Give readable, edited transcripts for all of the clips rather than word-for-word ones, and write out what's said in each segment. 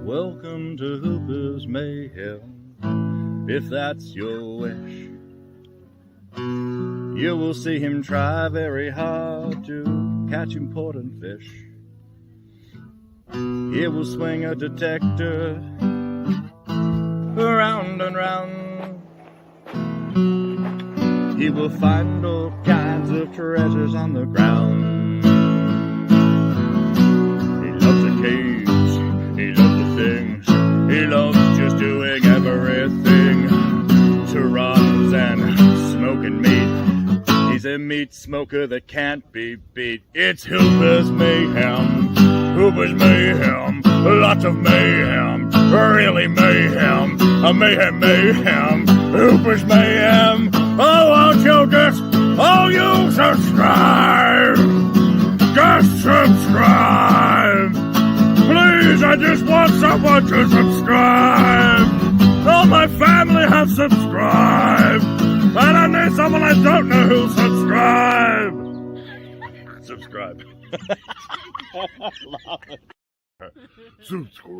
Welcome to Hooper's Mayhem. If that's your wish, you will see him try very hard to catch important fish. He will swing a detector around and round. He will find all kinds of treasures on the ground. He loves the caves, he loves the things, he loves just doing everything. Tarantas and smoking meat. He's a meat smoker that can't be beat. It's Hooper's Mayhem, Hooper's Mayhem, lots of mayhem, really mayhem, a mayhem, Hooper's Mayhem. Oh, won't you just, oh, you subscribe, just subscribe. Please, I just want someone to subscribe. All my family have subscribed, and I need someone I don't know who'll subscribe. Subscribe. Love it. Subscribe.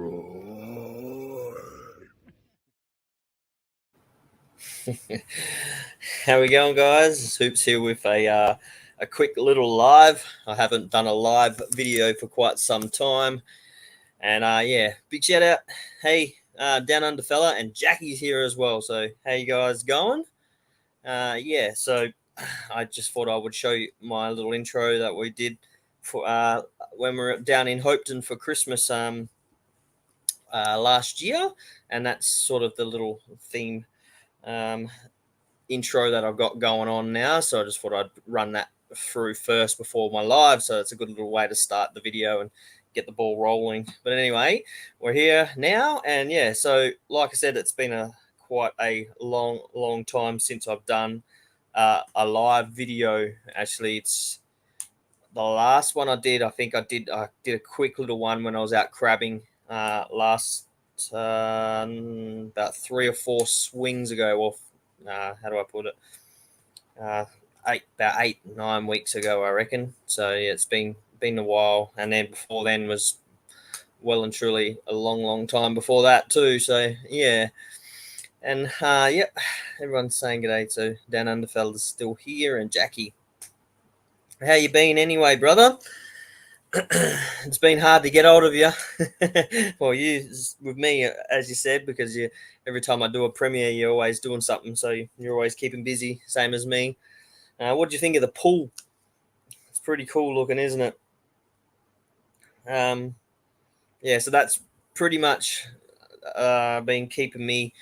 How we going, guys? Hoops here with a quick little live. I haven't done a live video for quite some time, and yeah, big shout out. Hey, Down Under fella, and Jackie's here as well. So how you guys going? Yeah, so I just thought I would show you my little intro that we did for when we were down in Hopeton for Christmas last year, and that's sort of the little theme intro that I've got going on now. So I just thought I'd run that through first before my live, so it's a good little way to start the video and get the ball rolling. But anyway, we're here now, and yeah, so like I said, it's been quite a long time since I've done a live video. Actually, it's the last one I did. I think I did a quick little one when I was out crabbing last about 3 or 4 swings ago, or how do I put it? About 8-9 weeks ago, I reckon. So yeah, it's been a while, and then before then was well and truly a long time before that too. So yeah, and yep, everyone's saying g'day to Down Under fella's still here, and Jackie. How you been anyway, brother? It's been hard to get hold of you. Well, you with me, as you said, because every time I do a premiere, you're always doing something, so you're always keeping busy, same as me. What do you think of the pool? It's pretty cool looking, isn't it? Yeah, so that's pretty much been keeping me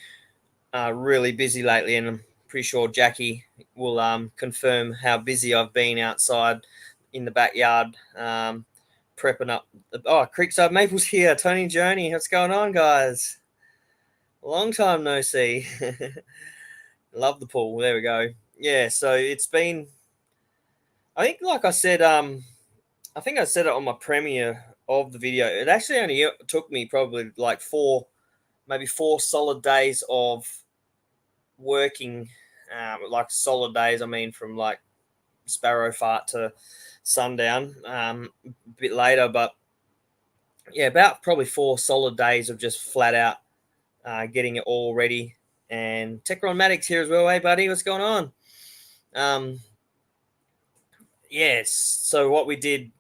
really busy lately, and I'm pretty sure Jackie will confirm how busy I've been outside in the backyard, prepping up. Creekside Maples here. Tony Joni, what's going on, guys? Long time no see. Love the pool. There we go. Yeah, so it's been, I think, like I said, I think I said it on my premiere of the video. It actually only took me probably like 4 solid days of working, like solid days. I mean, from like sparrow fart to sundown, a bit later, but yeah, about probably 4 solid days of just flat out getting it all ready. And Techron Maddox here as well. Hey, buddy, what's going on? Yes. So what we did,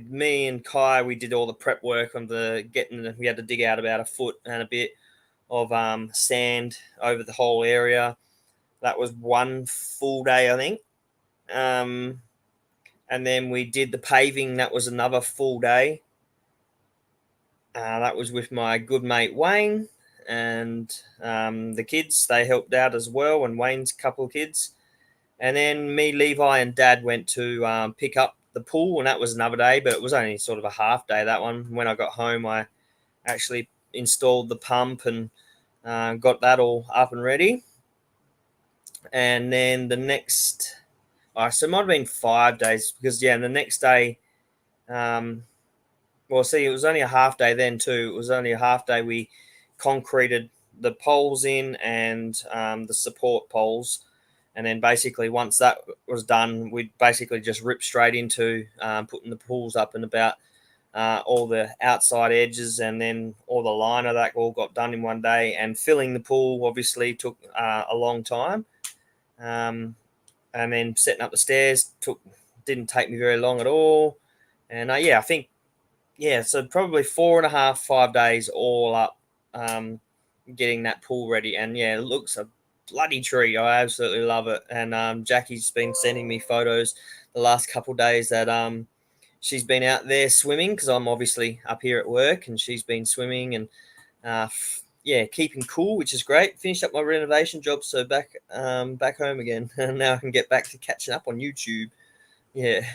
me and Kai, we did all the prep work on we had to dig out about 1 foot and a bit of sand over the whole area. That was 1 full day, I think. And then we did the paving. That was another full day. That was with my good mate Wayne, and the kids, they helped out as well, and Wayne's couple of kids. And then me, Levi, and Dad went to pick up the pool, and that was another day, but it was only sort of a half day, that one. When I got home, I actually installed the pump and got that all up and ready. And then the next, so it might have been 5 days, because yeah, the next day, well, see, it was only a half day then too. It was only a half day. We concreted the poles in and the support poles. And then basically once that was done, we'd basically just rip straight into putting the pools up in about all the outside edges, and then all the liner, that all got done in one day. And filling the pool obviously took a long time. And then setting up the stairs didn't take me very long at all. And I think, so probably 4.5, 5 days all up, getting that pool ready. And it looks a bloody treat. I absolutely love it. And Jackie's been sending me photos the last couple of days that she's been out there swimming, because I'm obviously up here at work, and she's been swimming and keeping cool, which is great. Finished up my renovation job, so back home again, and now I can get back to catching up on YouTube. I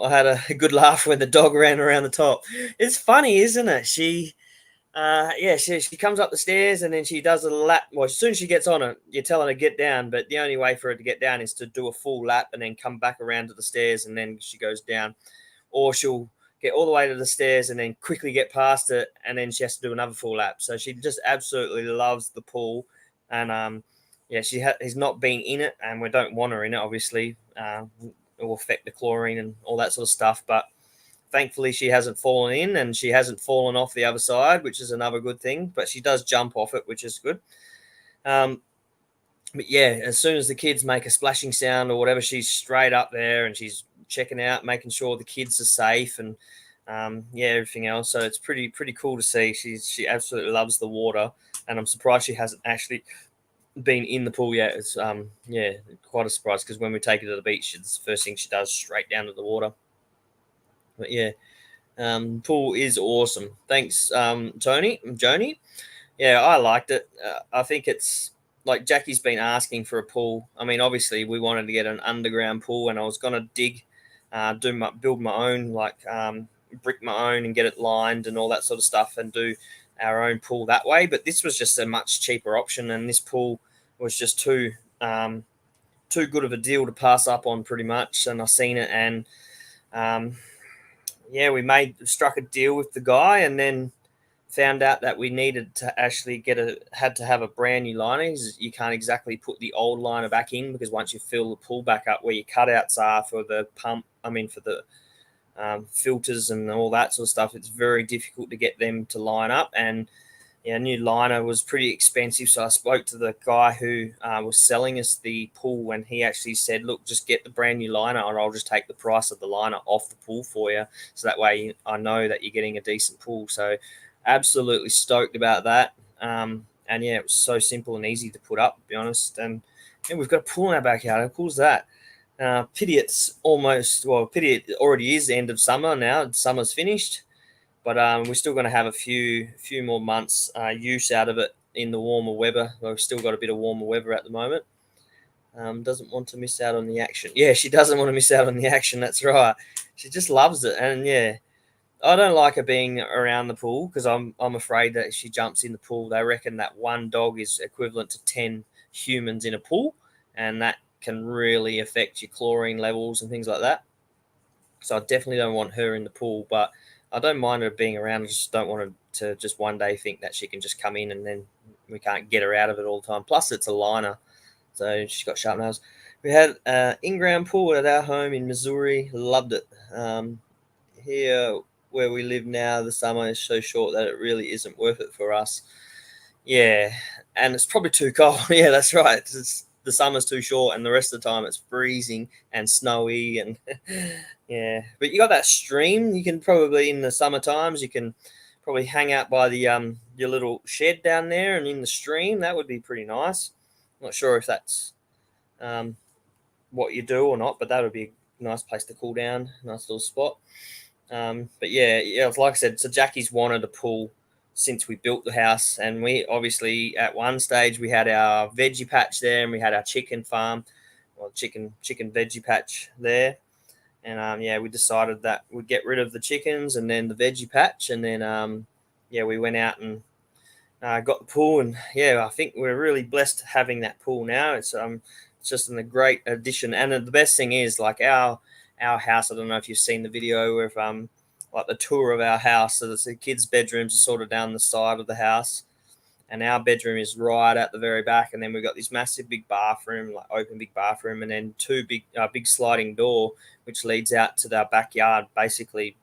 had a good laugh when the dog ran around the top. It's funny, isn't it? She comes up the stairs, and then she does a lap. Well, as soon as she gets on it, you're telling her to get down, but the only way for her to get down is to do a full lap and then come back around to the stairs, and then she goes down. Or she'll get all the way to the stairs and then quickly get past it, and then she has to do another full lap. So she just absolutely loves the pool. And she has not been in it, and we don't want her in it, obviously. It will affect the chlorine and all that sort of stuff, but thankfully she hasn't fallen in, and she hasn't fallen off the other side, which is another good thing. But she does jump off it, which is good. But as soon as the kids make a splashing sound or whatever, she's straight up there, and she's checking out, making sure the kids are safe, and everything else. So it's pretty cool to see. She absolutely loves the water, and I'm surprised she hasn't actually been in the pool yet. It's quite a surprise, because when we take her to the beach, it's the first thing she does, straight down to the water. But pool is awesome. Thanks, Joni. I liked it. I think it's like Jackie's been asking for a pool. I mean, obviously we wanted to get an underground pool, and I was gonna build my own, like brick my own and get it lined and all that sort of stuff, and do our own pool that way. But this was just a much cheaper option, and this pool was just too good of a deal to pass up on, pretty much. And I seen it, and we struck a deal with the guy, and then found out that we needed to actually had to have a brand new liner. You can't exactly put the old liner back in, because once you fill the pool back up where your cutouts are for the pump, for the filters and all that sort of stuff, it's very difficult to get them to line up. And a new liner was pretty expensive. So I spoke to the guy who was selling us the pool, and he actually said, look, just get the brand new liner, and I'll just take the price of the liner off the pool for you. So that way I know that you're getting a decent pool. So absolutely stoked about that. It was so simple and easy to put up, to be honest. And we've got a pool in our backyard. How cool is that? Pity it already is the end of summer now. Summer's finished. But we're still going to have a few more months use out of it in the warmer weather. We've still got a bit of warmer weather at the moment. Doesn't want to miss out on the action. Yeah, she doesn't want to miss out on the action. That's right. She just loves it. And I don't like her being around the pool, because I'm afraid that if she jumps in the pool, they reckon that one dog is equivalent to 10 humans in a pool, and that can really affect your chlorine levels and things like that. So I definitely don't want her in the pool, but I don't mind her being around. I just don't want her to just one day think that she can just come in, and then we can't get her out of it all the time. Plus, it's a liner, so she's got sharp nails. We had an in-ground pool at our home in Missouri. Loved it. Here where we live now, the summer is so short that it really isn't worth it for us. Yeah, and it's probably too cold. Yeah, that's right. The summer's too short, and the rest of the time it's freezing and snowy, and but you got that stream. You can probably, in the summer times, you can probably hang out by the your little shed down there, and in the stream. That would be pretty nice. Not sure if that's what you do or not, but that would be a nice place to cool down. Nice little spot. But like I said, so Jackie's wanted a pool since we built the house, and we obviously, at one stage, we had our veggie patch there, and we had our chicken farm, or chicken veggie patch there. And we decided that we'd get rid of the chickens and then the veggie patch, and then we went out and got the pool. And I think we're really blessed having that pool now. It's just a great addition. And the best thing is, like, our house, I don't know if you've seen the video of like the tour of our house. So the kids' bedrooms are sort of down the side of the house, and our bedroom is right at the very back. And then we've got this massive big bathroom, like open big bathroom, and then two big sliding door, which leads out to our backyard, basically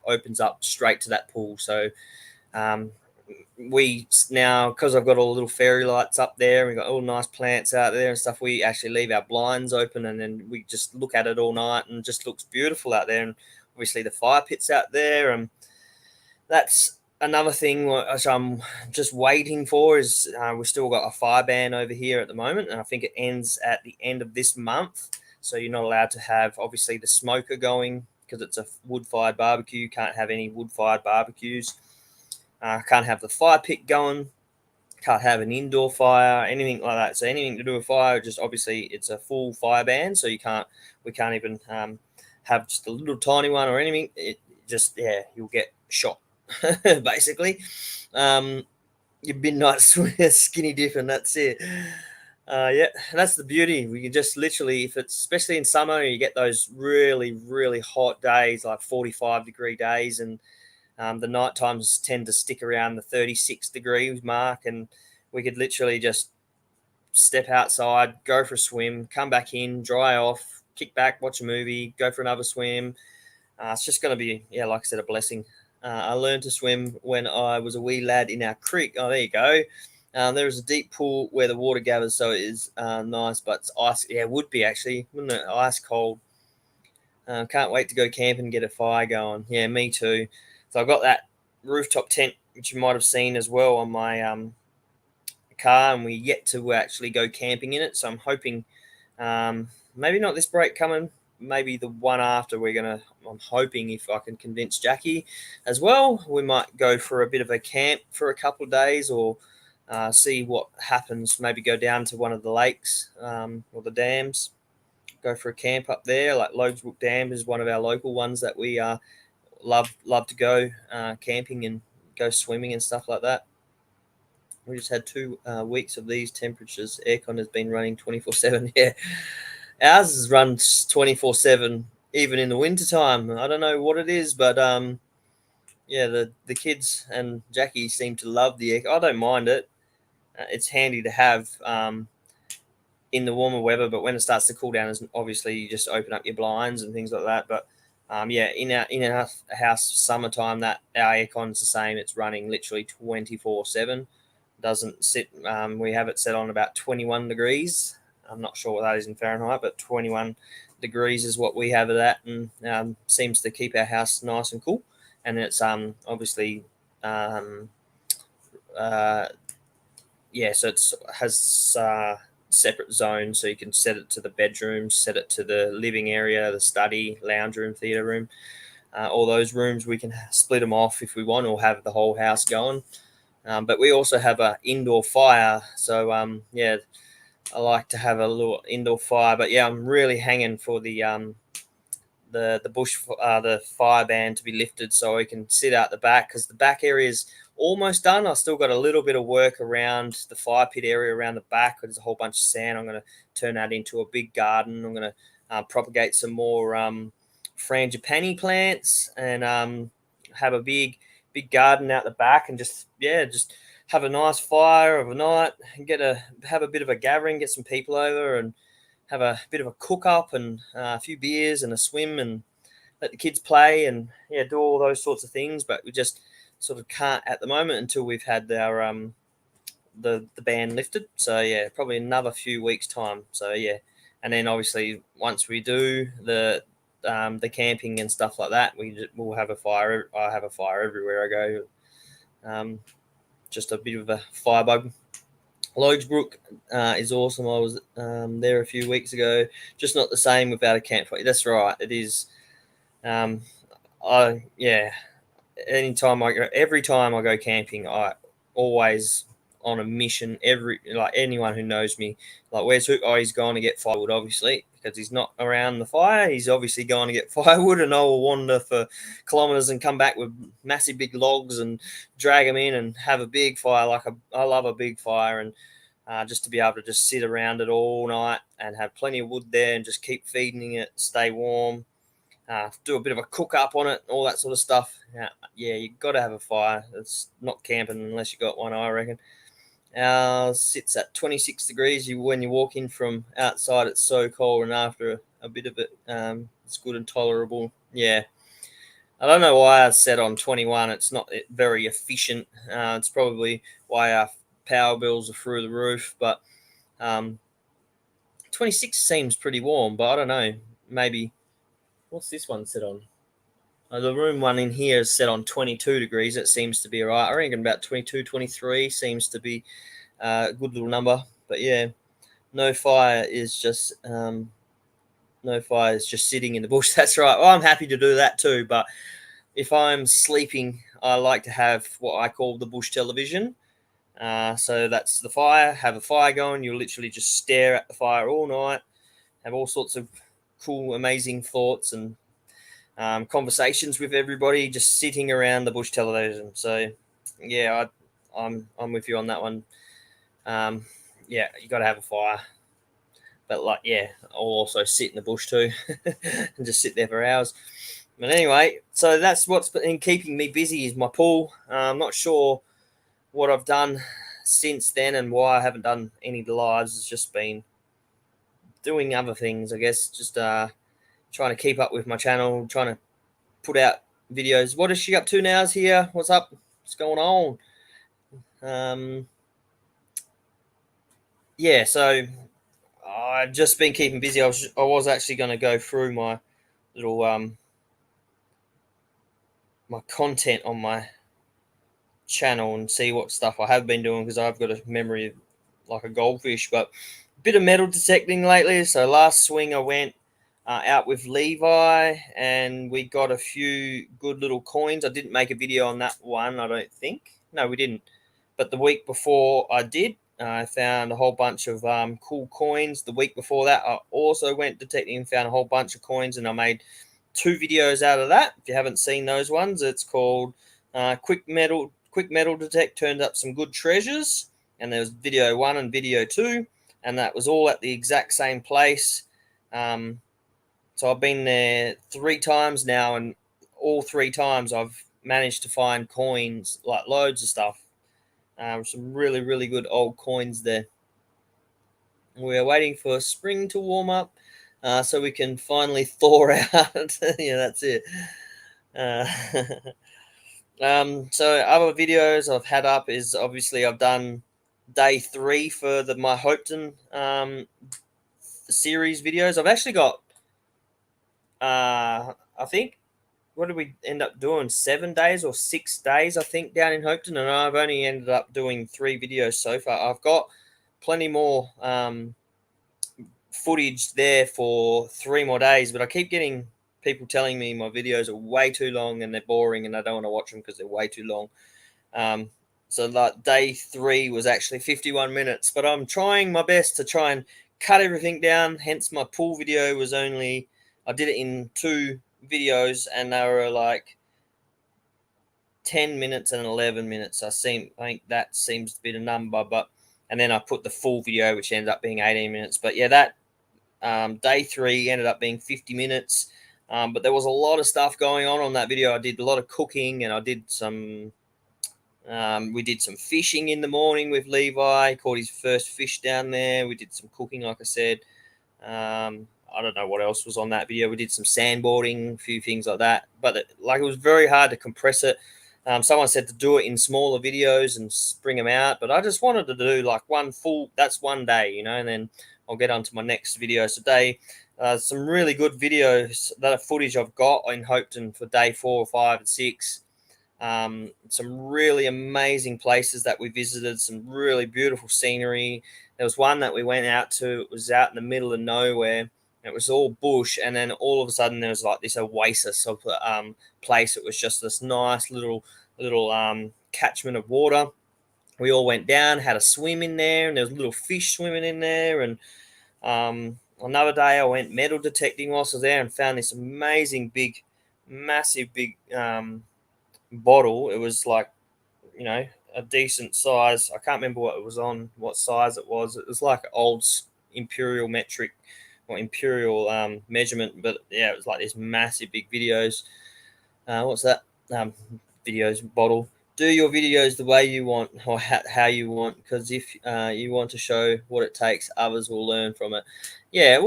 opens up straight to that pool. So we now, because I've got all the little fairy lights up there, we've got all nice plants out there and stuff, we actually leave our blinds open, and then we just look at it all night, and it just looks beautiful out there. And obviously the fire pit's out there, and that's another thing which I'm just waiting for is we've still got a fire ban over here at the moment, and I think it ends at the end of this month. So you're not allowed to have, obviously, the smoker going because it's a wood-fired barbecue. You can't have any wood-fired barbecues. Can't have the fire pit going. Can't have an indoor fire, anything like that. So anything to do with fire, just obviously it's a full fire ban. So we can't even have just a little tiny one or anything. It just, you'll get shot basically. Your midnight skinny dip, and that's it. That's the beauty. We can just literally, if it's especially in summer, you get those really, really hot days, like 45-degree days, and the night times tend to stick around the 36 degrees mark, and we could literally just step outside, go for a swim, come back in, dry off, kick back, watch a movie, go for another swim. It's just going to be, like I said, a blessing. I learned to swim when I was a wee lad in our creek. Oh, there you go. There is a deep pool where the water gathers, so it is nice, but it's ice. Yeah, it would be actually, wouldn't it? Ice cold. Can't wait to go camping and get a fire going. Yeah, me too. So I've got that rooftop tent, which you might have seen as well on my car, and we yet to actually go camping in it. So I'm hoping, maybe not this break coming, maybe the one after, I'm hoping if I can convince Jackie as well, we might go for a bit of a camp for a couple of days, or see what happens. Maybe go down to one of the lakes or the dams, go for a camp up there. Like Logsbrook Dam is one of our local ones that we love to go camping and go swimming and stuff like that. We just had 2 weeks of these temperatures. Aircon has been running 24/7. Yeah, ours is run 24/7 even in the wintertime. I don't know what it is, but the kids and Jackie seem to love the air. I don't mind it. It's handy to have in the warmer weather, but when it starts to cool down, obviously you just open up your blinds and things like that. But in our house summertime, that our aircon's the same. It's running literally 24/7. Doesn't sit. We have it set on about 21 degrees. I'm not sure what that is in Fahrenheit, but 21 degrees is what we have it at, and seems to keep our house nice and cool. And it's obviously so it has separate zones, so you can set it to the bedrooms, set it to the living area, the study, lounge room, theatre room. All those rooms we can split them off if we want, or have the whole house going. But we also have an indoor fire, so I like to have a little indoor fire. But I'm really hanging for the fire ban to be lifted, so I can sit out the back, because the back area is almost done. I've still got a little bit of work around the fire pit area around the back. There's a whole bunch of sand. I'm going to turn that into a big garden. I'm going to propagate some more frangipani plants, and have a big garden out the back, and just have a nice fire of a night, and have a bit of a gathering, get some people over, and have a bit of a cook up, and a few beers and a swim, and let the kids play, and do all those sorts of things. But we just sort of can't at the moment until we've had our the ban lifted. So probably another few weeks time. So and then obviously once we do the camping and stuff like that, we'll have a fire. I have a fire everywhere I go. Just a bit of a firebug. Logsbrook is awesome. I was there a few weeks ago. Just not the same without a campfire. That's right. It is. Every time I go camping, I always on a mission. Anyone who knows me, like, where's Hook? Oh, he's going to get firewood, obviously, because he's not around the fire. He's obviously going to get firewood, and I will wander for kilometers and come back with massive big logs and drag them in and have a big fire. I love a big fire, and just to be able to just sit around it all night and have plenty of wood there and just keep feeding it, stay warm. Do a bit of a cook up on it, all that sort of stuff. You've got to have a fire. It's not camping unless you got one, I reckon. Ours sits at 26 degrees. When you walk in from outside, it's so cold, and after a bit of it, it's good and tolerable. I don't know why I set on 21. It's not very efficient. It's probably why our power bills are through the roof. But 26 seems pretty warm. But I don't know. Maybe what's this one set on? The room one in here is set on 22 degrees. It seems to be all right. I reckon about 22, 23 seems to be a good little number. But yeah, no fire is just sitting in the bush. That's right. Well, I'm happy to do that too. But if I'm sleeping, I like to have what I call the bush television. So that's the fire. Have a fire going. You'll literally just stare at the fire all night. Have all sorts of cool, amazing thoughts and conversations with everybody, just sitting around the bush television. So, yeah, I'm with you on that one. Yeah, you got to have a fire. But like, yeah, I'll also sit in the bush too, and just sit there for hours. But anyway, so that's what's been keeping me busy is my pool. I'm not sure what I've done since then and why I haven't done any lives. It's just been doing other things, I guess. Just trying to keep up with my channel, trying to put out videos. What is she up to now? Is here? What's up? What's going on? Yeah, so I've just been keeping busy. I was actually going to go through my little my content on my channel and see what stuff I have been doing because I've got a memory like a goldfish. But a bit of metal detecting lately. So last swing I went out with Levi and we got a few good little coins. I didn't make a video on that one, I don't think. No, we didn't. But the week before I did, I found a whole bunch of cool coins. The week before that, I also went detecting and found a whole bunch of coins, and I made 2 videos out of that. If you haven't seen those ones, it's called Quick Metal Detect turned up some good treasures, and there was video 1 and video 2, and that was all at the exact same place. So I've been there 3 times now, and all 3 times I've managed to find coins, like loads of stuff. Some really, really good old coins there. We're waiting for spring to warm up so we can finally thaw out. Yeah, that's it. So other videos I've had up is obviously I've done day 3 for my Hopeton series videos. I've actually got I think, what did we end up doing? 7 days or 6 days, I think, down in Hopeton, and I've only ended up doing 3 videos so far. I've got plenty more footage there for 3 more days, but I keep getting people telling me my videos are way too long and they're boring and I don't want to watch them because they're way too long. So like day 3 was actually 51 minutes, but I'm trying my best to try and cut everything down. Hence my pool video was only, I did it in 2 videos and they were like 10 minutes and 11 minutes. I think that seems to be the number, and then I put the full video which ended up being 18 minutes. But yeah, that day 3 ended up being 50 minutes. But there was a lot of stuff going on that video. I did a lot of cooking and I did some we did some fishing in the morning with Levi. Caught his first fish down there. We did some cooking, like I said. I don't know what else was on that video. We did some sandboarding, a few things like that. But it was very hard to compress it. Someone said to do it in smaller videos and bring them out. But I just wanted to do like that's one day, and then I'll get on to my next video today. Some really good videos, that footage I've got in Hopeton for day 4, 5, and 6. Some really amazing places that we visited, some really beautiful scenery. There was one that we went out to, it was out in the middle of nowhere. It was all bush, and then all of a sudden there was like this oasis of place. It was just this nice little catchment of water. We all went down, had a swim in there, and there was little fish swimming in there. And another day I went metal detecting whilst I was there and found this amazing massive big bottle. It was like, a decent size. I can't remember what size it was. It was like old imperial metric or imperial measurement, but yeah, it was like this massive big videos. What's that? Videos bottle. Do your videos the way you want or how you want, because if you want to show what it takes, others will learn from it. Yeah,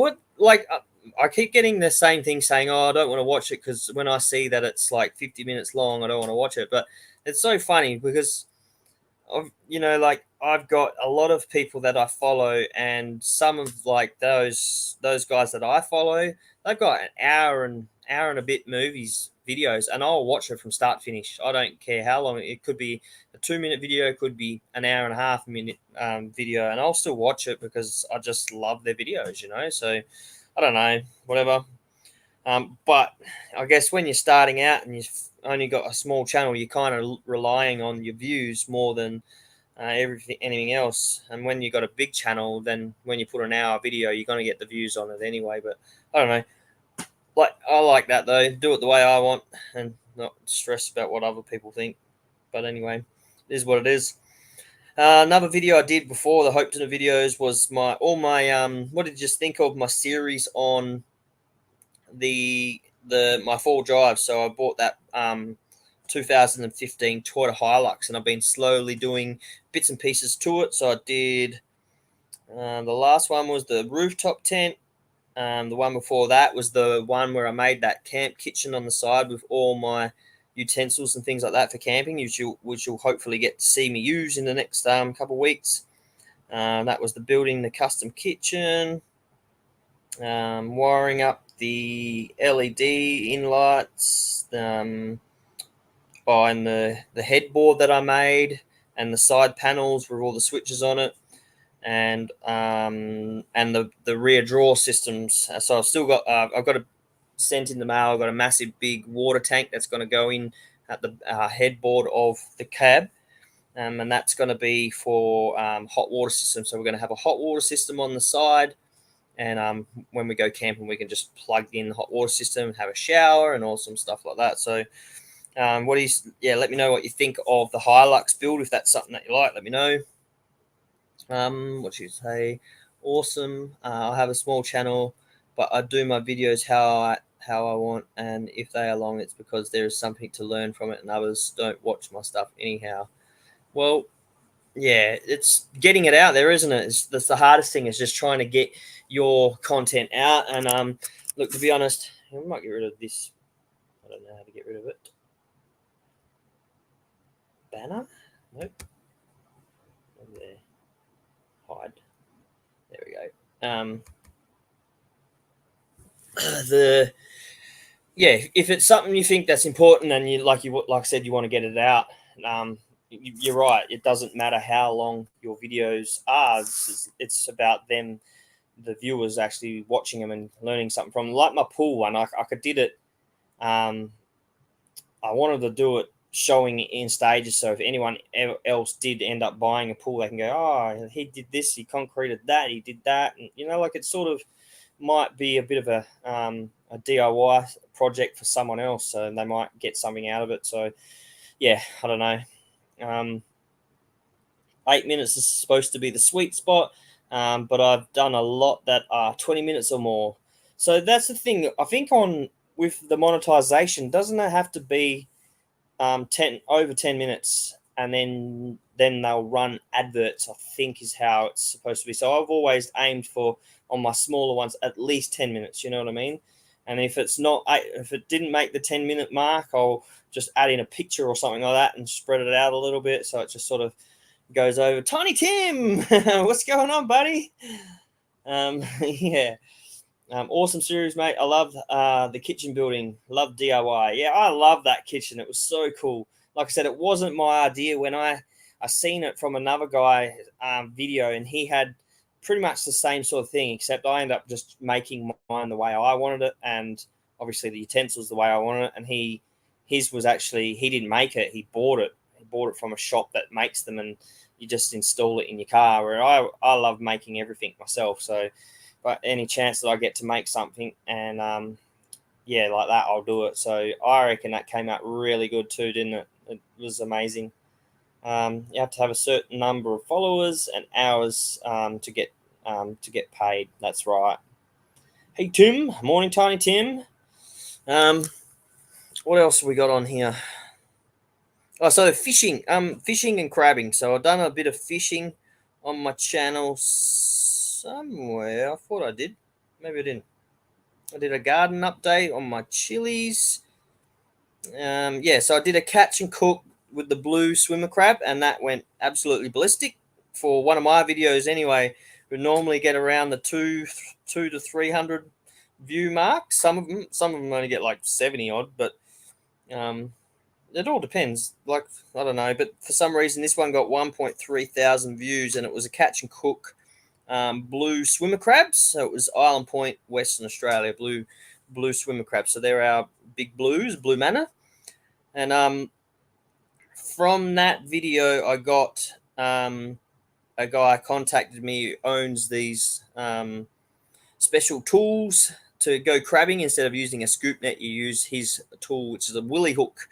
I keep getting the same thing saying, "Oh, I don't want to watch it," because when I see that it's like 50 minutes long, I don't want to watch it. But it's so funny because like I've got a lot of people that I follow, and some of like those guys that I follow, they've got an hour and a bit movies videos, and I'll watch it from start to finish. I don't care how long it could be. A 2 minute video could be an hour and a half minute video, and I'll still watch it because I just love their videos. So I don't know, whatever. But I guess when you're starting out and you've only got a small channel, you're kind of relying on your views more than anything else. And when you've got a big channel, then when you put an hour video, you're going to get the views on it anyway. But I don't know. Like, I like that though. Do it the way I want and not stress about what other people think. But anyway, it is what it is. Another video I did before the Hope Dinner videos was my what did you just think of my series on my 4 drive. So I bought that 2015 Toyota Hilux, and I've been slowly doing bits and pieces to it. So I did the last one was the rooftop tent. The one before that was the one where I made that camp kitchen on the side with all my utensils and things like that for camping, which you'll hopefully get to see me use in the next couple of weeks. That was the building the custom kitchen, wiring up the LED in lights, and the headboard that I made, and the side panels with all the switches on it, and the rear drawer systems. So I've still got I've got a sent in the mail. I've got a massive big water tank that's going to go in at the headboard of the cab. And that's going to be for hot water system. So we're going to have a hot water system on the side, and when we go camping, we can just plug in the hot water system, have a shower, and all some stuff like that. So, let me know what you think of the Hilux build. If that's something that you like, let me know. What should you say? Awesome. I have a small channel, but I do my videos how I want, and if they are long, it's because there is something to learn from it, and others don't watch my stuff anyhow. Well, yeah, it's getting it out there, isn't it? That's the hardest thing, is just trying to get your content out. And look, to be honest, I might get rid of this. I don't know how to get rid of it. Banner? Nope. Over there. Hide. There we go. If it's something you think that's important, and like I said, you want to get it out. You're right. It doesn't matter how long your videos are. It's about them, the viewers, actually watching them and learning something from them. Like my pool one, I did it. I wanted to do it showing in stages. So if anyone else did end up buying a pool, they can go, "Oh, he did this. He concreted that. He did that." And like it sort of might be a bit of a DIY project for someone else, so they might get something out of it. So yeah, I don't know. 8 minutes is supposed to be the sweet spot, but I've done a lot that are 20 minutes or more. So that's the thing. I think with the monetization, doesn't it have to be 10 minutes, and then they'll run adverts, I think is how it's supposed to be. So I've always aimed for, on my smaller ones, at least 10 minutes, you know what I mean? And if it didn't make the 10-minute mark, I'll just add in a picture or something like that and spread it out a little bit, so it just sort of goes over. Tiny Tim, what's going on, buddy? Yeah. Awesome series, mate. I love the kitchen building. Love DIY. Yeah, I love that kitchen. It was so cool. Like I said, it wasn't my idea when I seen it from another guy video, and he had pretty much the same sort of thing, except I ended up just making mine the way I wanted it, and obviously the utensils the way I wanted it. And his was actually, he didn't make it. He bought it. He bought it from a shop that makes them, and you just install it in your car. Where I love making everything myself. So, but any chance that I get to make something and like that, I'll do it. So I reckon that came out really good too, didn't it? It was amazing. You have to have a certain number of followers and hours to get paid. That's right. Hey Tim, morning, Tiny Tim. What else have we got on here? Oh, so fishing and crabbing. So I've done a bit of fishing on my channel somewhere. I thought I did. Maybe I didn't. I did a garden update on my chilies. So I did a catch and cook with the blue swimmer crab, and that went absolutely ballistic. For one of my videos, anyway, we normally get around the two to 300 view mark. Some of them only get like 70 odd, but it all depends. Like, I don't know, but for some reason this one got 1.3 thousand views, and it was a catch and cook blue swimmer crabs. So it was Island Point, Western Australia, blue swimmer crabs. So they're our big blues, blue manna. And from that video, I got a guy contacted me who owns these special tools to go crabbing. Instead of using a scoop net, you use his tool, which is a willy hook.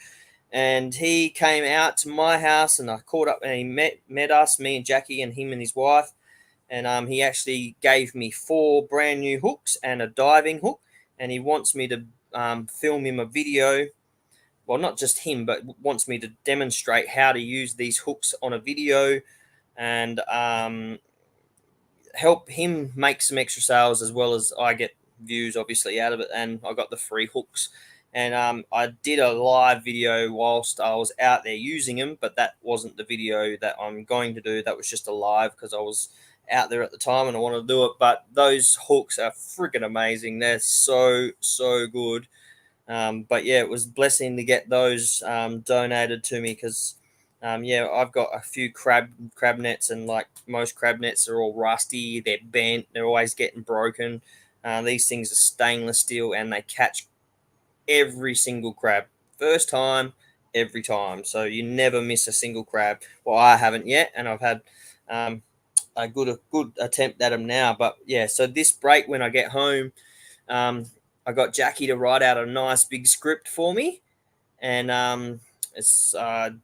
And he came out to my house, and I caught up, and he met us, me and Jackie, and him and his wife. And he actually gave me 4 brand new hooks and a diving hook. And he wants me to film him a video. Well, not just him, but wants me to demonstrate how to use these hooks on a video, and help him make some extra sales, as well as I get views obviously out of it, and I got the free hooks. And I did a live video whilst I was out there using them, but that wasn't the video that I'm going to do. That was just a live because I was out there at the time and I wanted to do it. But those hooks are freaking amazing. They're so good. But yeah, it was a blessing to get those donated to me, because I've got a few crab nets, and like most crab nets, are all rusty, they're bent, they're always getting broken. These things are stainless steel, and they catch every single crab, first time, every time. So you never miss a single crab. Well, I haven't yet, and I've had a good attempt at them now. But yeah, so this break, when I get home, I got Jackie to write out a nice big script for me, and it's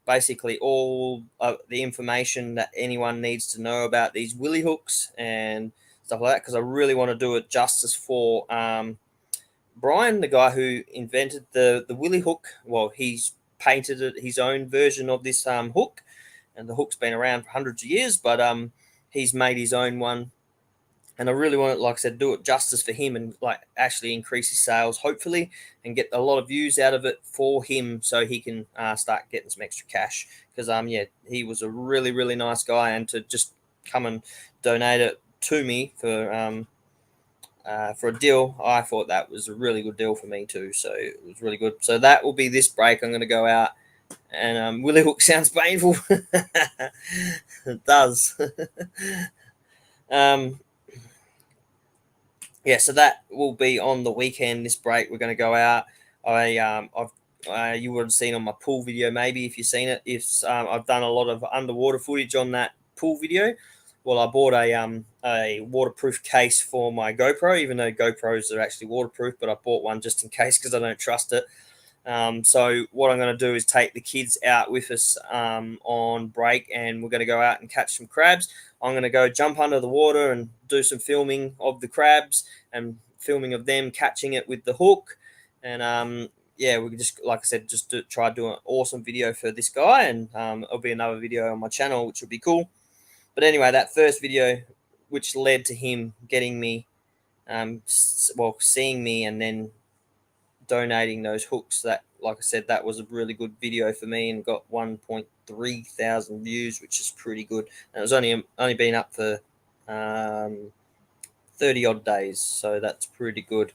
basically all the information that anyone needs to know about these willy hooks and stuff like that, because I really want to do it justice for Brian, the guy who invented the willy hook. Well, he's painted it, his own version of this hook, and the hook's been around for hundreds of years, but he's made his own one. And I really want to, like I said, do it justice for him, and like actually increase his sales, hopefully, and get a lot of views out of it for him, so he can start getting some extra cash. Because he was a really nice guy, and to just come and donate it to me for a deal, I thought that was a really good deal for me too. So it was really good. So that will be this break. I'm going to go out, and willy hook sounds painful. It does. So that will be on the weekend. This break, we're going to go out. You would have seen on my pool video, maybe, if you've seen it. If I've done a lot of underwater footage on that pool video. Well, I bought a waterproof case for my GoPro, even though GoPros are actually waterproof, but I bought one just in case because I don't trust it. So what I'm going to do is take the kids out with us on break, and we're going to go out and catch some crabs. I'm going to go jump under the water and do some filming of the crabs and filming of them catching it with the hook. And we just, like I said, just try to do an awesome video for this guy, and it'll be another video on my channel, which will be cool. But anyway, that first video, which led to him getting me, seeing me, and then donating those hooks, that, like I said, that was a really good video for me, and got 1.3 thousand views, which is pretty good. And it was only been up for 30 odd days, so that's pretty good.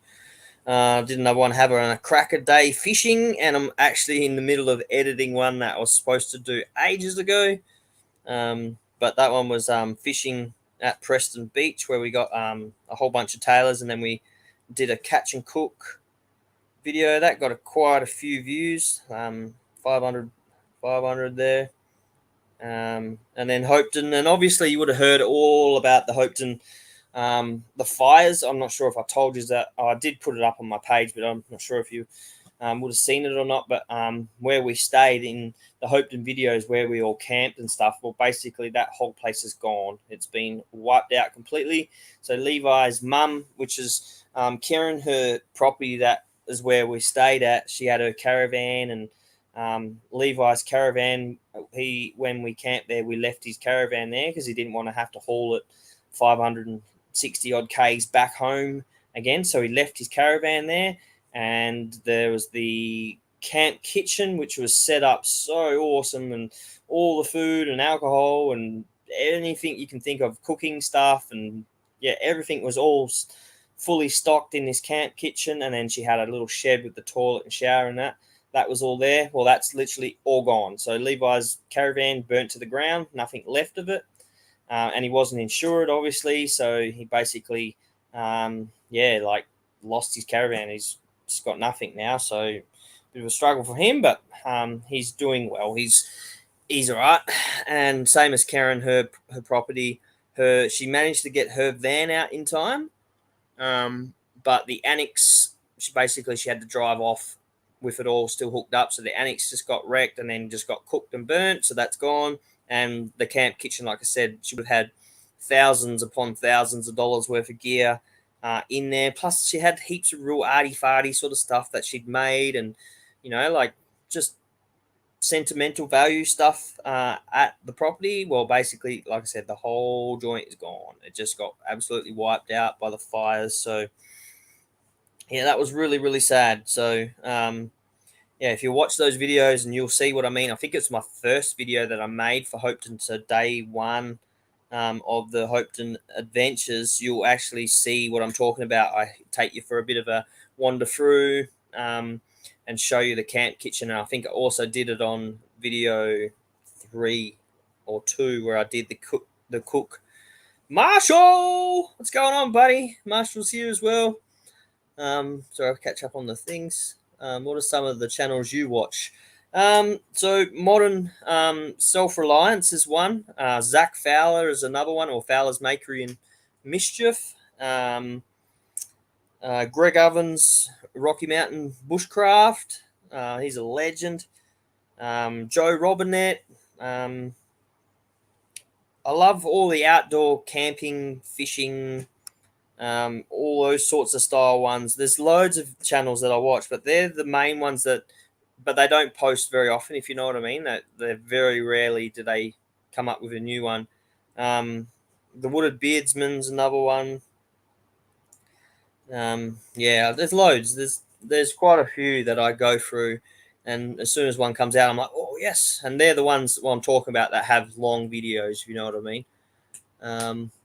Didn't I want to have a cracker day fishing, and I'm actually in the middle of editing one that I was supposed to do ages ago. But that one was fishing at Preston Beach, where we got a whole bunch of tailors, and then we did a catch and cook video that got quite a few views, 500 there. And then Hopeton, and obviously you would have heard all about the Hopeton, the fires. I'm not sure if I told you that. I did put it up on my page, but I'm not sure if you would have seen it or not. But where we stayed in the Hopeton videos, where we all camped and stuff, well, basically that whole place is gone. It's been wiped out completely. So Levi's mum, which is Karen, her property, that is where we stayed at. She had her caravan, and Levi's caravan, when we camped there, we left his caravan there because he didn't want to have to haul it 560 odd Ks back home again. So he left his caravan there, and there was the camp kitchen, which was set up so awesome, and all the food and alcohol and anything you can think of, cooking stuff, and yeah, everything was all fully stocked in this camp kitchen. And then she had a little shed with the toilet and shower and that was all there. Well, that's literally all gone. So Levi's caravan burnt to the ground, nothing left of it. And he wasn't insured, obviously. So he basically, like lost his caravan. He's just got nothing now. So a bit of a struggle for him, but he's doing well. He's all right. And same as Karen, her property, she managed to get her van out in time. But the annex, she had to drive off with it all still hooked up. So the annex just got wrecked and then just got cooked and burnt. So that's gone. And the camp kitchen, like I said, she would have had thousands upon thousands of dollars worth of gear in there. Plus, she had heaps of real arty-farty sort of stuff that she'd made, and like just sentimental value stuff at the property. Well, basically, like I said, the whole joint is gone. It just got absolutely wiped out by the fires. So yeah, that was really, really sad. So if you watch those videos, and you'll see what I mean. I think it's my first video that I made for Hopeton. So day one of the Hopeton adventures, you'll actually see what I'm talking about. I take you for a bit of a wander through and show you the camp kitchen. And I think I also did it on video 3 or 2 where I did the cook. Marshall, what's going on, buddy? Marshall's here as well. So I'll catch up on the things. What are some of the channels you watch? So Modern Self-Reliance is one. Zach Fowler is another one, or Fowler's Makery and Mischief. Greg Ovens, Rocky Mountain Bushcraft. He's a legend. Joe Robinette. I love all the outdoor camping, fishing, all those sorts of style ones. There's loads of channels that I watch, but they're the main ones but they don't post very often, if you know what I mean. That they're very rarely do they come up with a new one. The Wooded Beardsman's another one. There's loads. There's quite a few that I go through, and as soon as one comes out, I'm like, oh yes. And they're the ones I'm talking about that have long videos, if you know what I mean.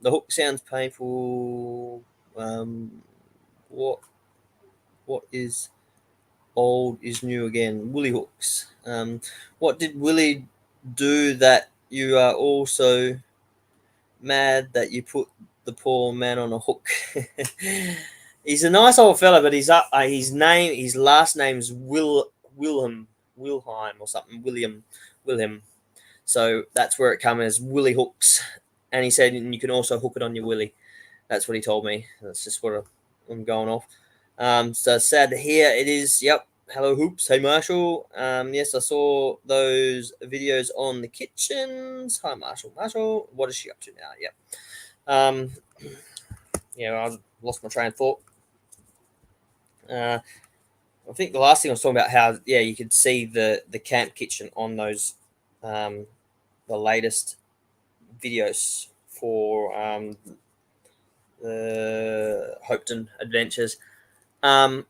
The hook sounds painful. What is old is new again? Willie hooks. What did Willie do that you are also mad that you put the poor man on a hook? He's a nice old fella, but his last name's Wilhelm or something. William. So that's where it comes as Willie hooks. And he said, and you can also hook it on your willy. That's what he told me. That's just what I'm going off. So sad to hear it is. Yep. Hello, Hoops. Hey, Marshall. Yes, I saw those videos on the kitchens. Hi, Marshall. Marshall, what is she up to now? Yep. I lost my train of thought. I think the last thing I was talking about how, you could see the camp kitchen on those, the latest videos for the Hopeton adventures. So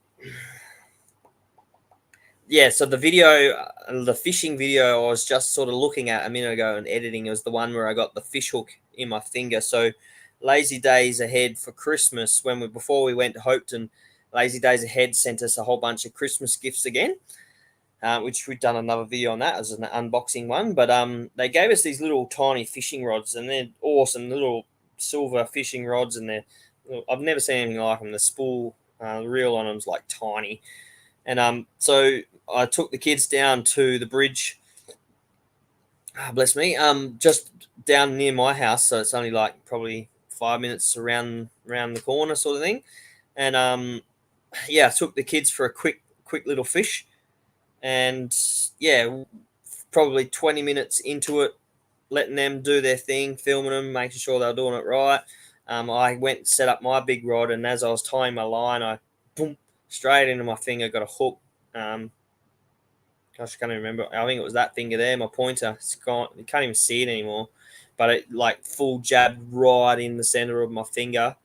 the fishing video I was just sort of looking at a minute ago and editing, it was the one where I got the fish hook in my finger. So Lazy Days Ahead for Christmas, before we went to Hopeton, Lazy Days Ahead sent us a whole bunch of Christmas gifts again, which we've done another video on that as an unboxing one. But they gave us these little tiny fishing rods, and they're awesome little silver fishing rods, and I've never seen anything like them. The spool reel on them's like tiny. And so I took the kids down to the bridge. Bless me. Just down near my house, so it's only like probably 5 minutes around the corner, sort of thing. And I took the kids for a quick little fish, and probably 20 minutes into it, letting them do their thing, filming them, making sure they're doing it right. I went and set up my big rod, and as I was tying my line, I straight into my finger, got a hook. Gosh, I can't even remember. I think it was that finger there, my pointer. It's gone. You can't even see it anymore. But it like full jabbed right in the center of my finger,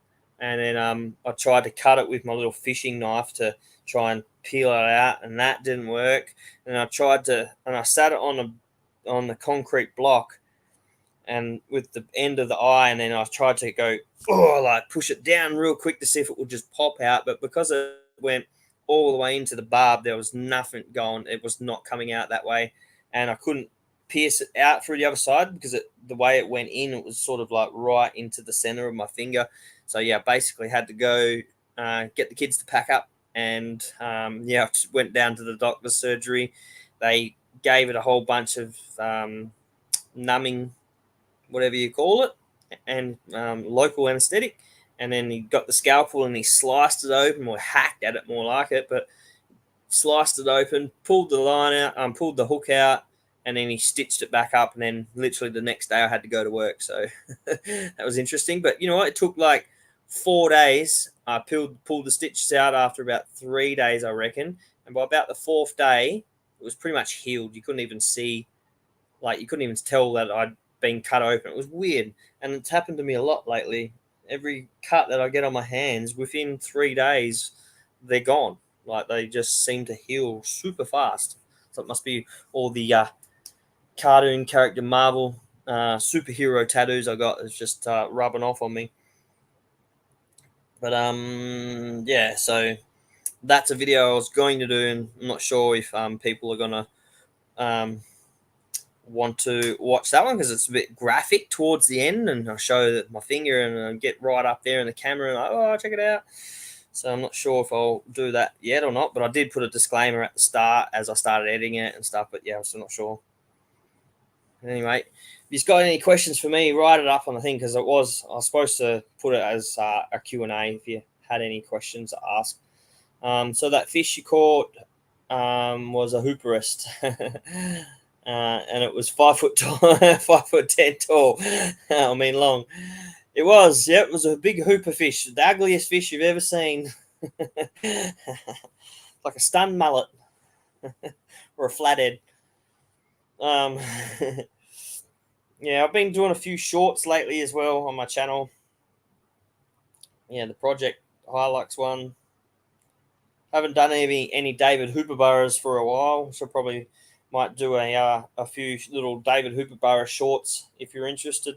and then I tried to cut it with my little fishing knife to try and peel it out, and that didn't work. And I sat it on the concrete block, and with the end of the eye, and then I tried to go like push it down real quick to see if it would just pop out, but because it went all the way into the barb, there was nothing going. It was not coming out that way, and I couldn't pierce it out through the other side because the way it went in, it was sort of like right into the center of my finger. So yeah, basically had to go get the kids to pack up, and I just went down to the doctor's surgery. They gave it a whole bunch of numbing, whatever you call it, and local anesthetic. And then he got the scalpel and he sliced it open, or hacked at it more like it, but sliced it open, pulled the line out, pulled the hook out, and then he stitched it back up. And then literally the next day I had to go to work. So that was interesting. But you know what? It took like 4 days. I pulled the stitches out after about 3 days, I reckon. And by about the fourth day, it was pretty much healed. You couldn't even see, like, you couldn't even tell that I'd been cut open. It was weird. And it's happened to me a lot lately. Every cut that I get on my hands, within 3 days, they're gone. Like, they just seem to heal super fast. So it must be all the cartoon character Marvel superhero tattoos I got is just rubbing off on me. But yeah, so that's a video I was going to do, and I'm not sure if people are gonna want to watch that one because it's a bit graphic towards the end, and I'll show my finger and I get right up there in the camera and oh, check it out. So I'm not sure if I'll do that yet or not, but I did put a disclaimer at the start as I started editing it and stuff. But yeah, I'm still not sure. Anyway, if you've got any questions for me, write it up on the thing, because I was supposed to put it as a Q&A if you had any questions to ask. So that fish you caught was a hooperist. And it was 5 foot tall, 5'10" tall. I mean, long. It was, yeah, it was a big hooper fish, the ugliest fish you've ever seen. Like a stunned mullet or a flathead. Yeah, I've been doing a few shorts lately as well on my channel. Yeah, the Project Hilux one. Haven't done any David Hooperburras for a while, so probably might do a few little David Hooperburra shorts if you're interested.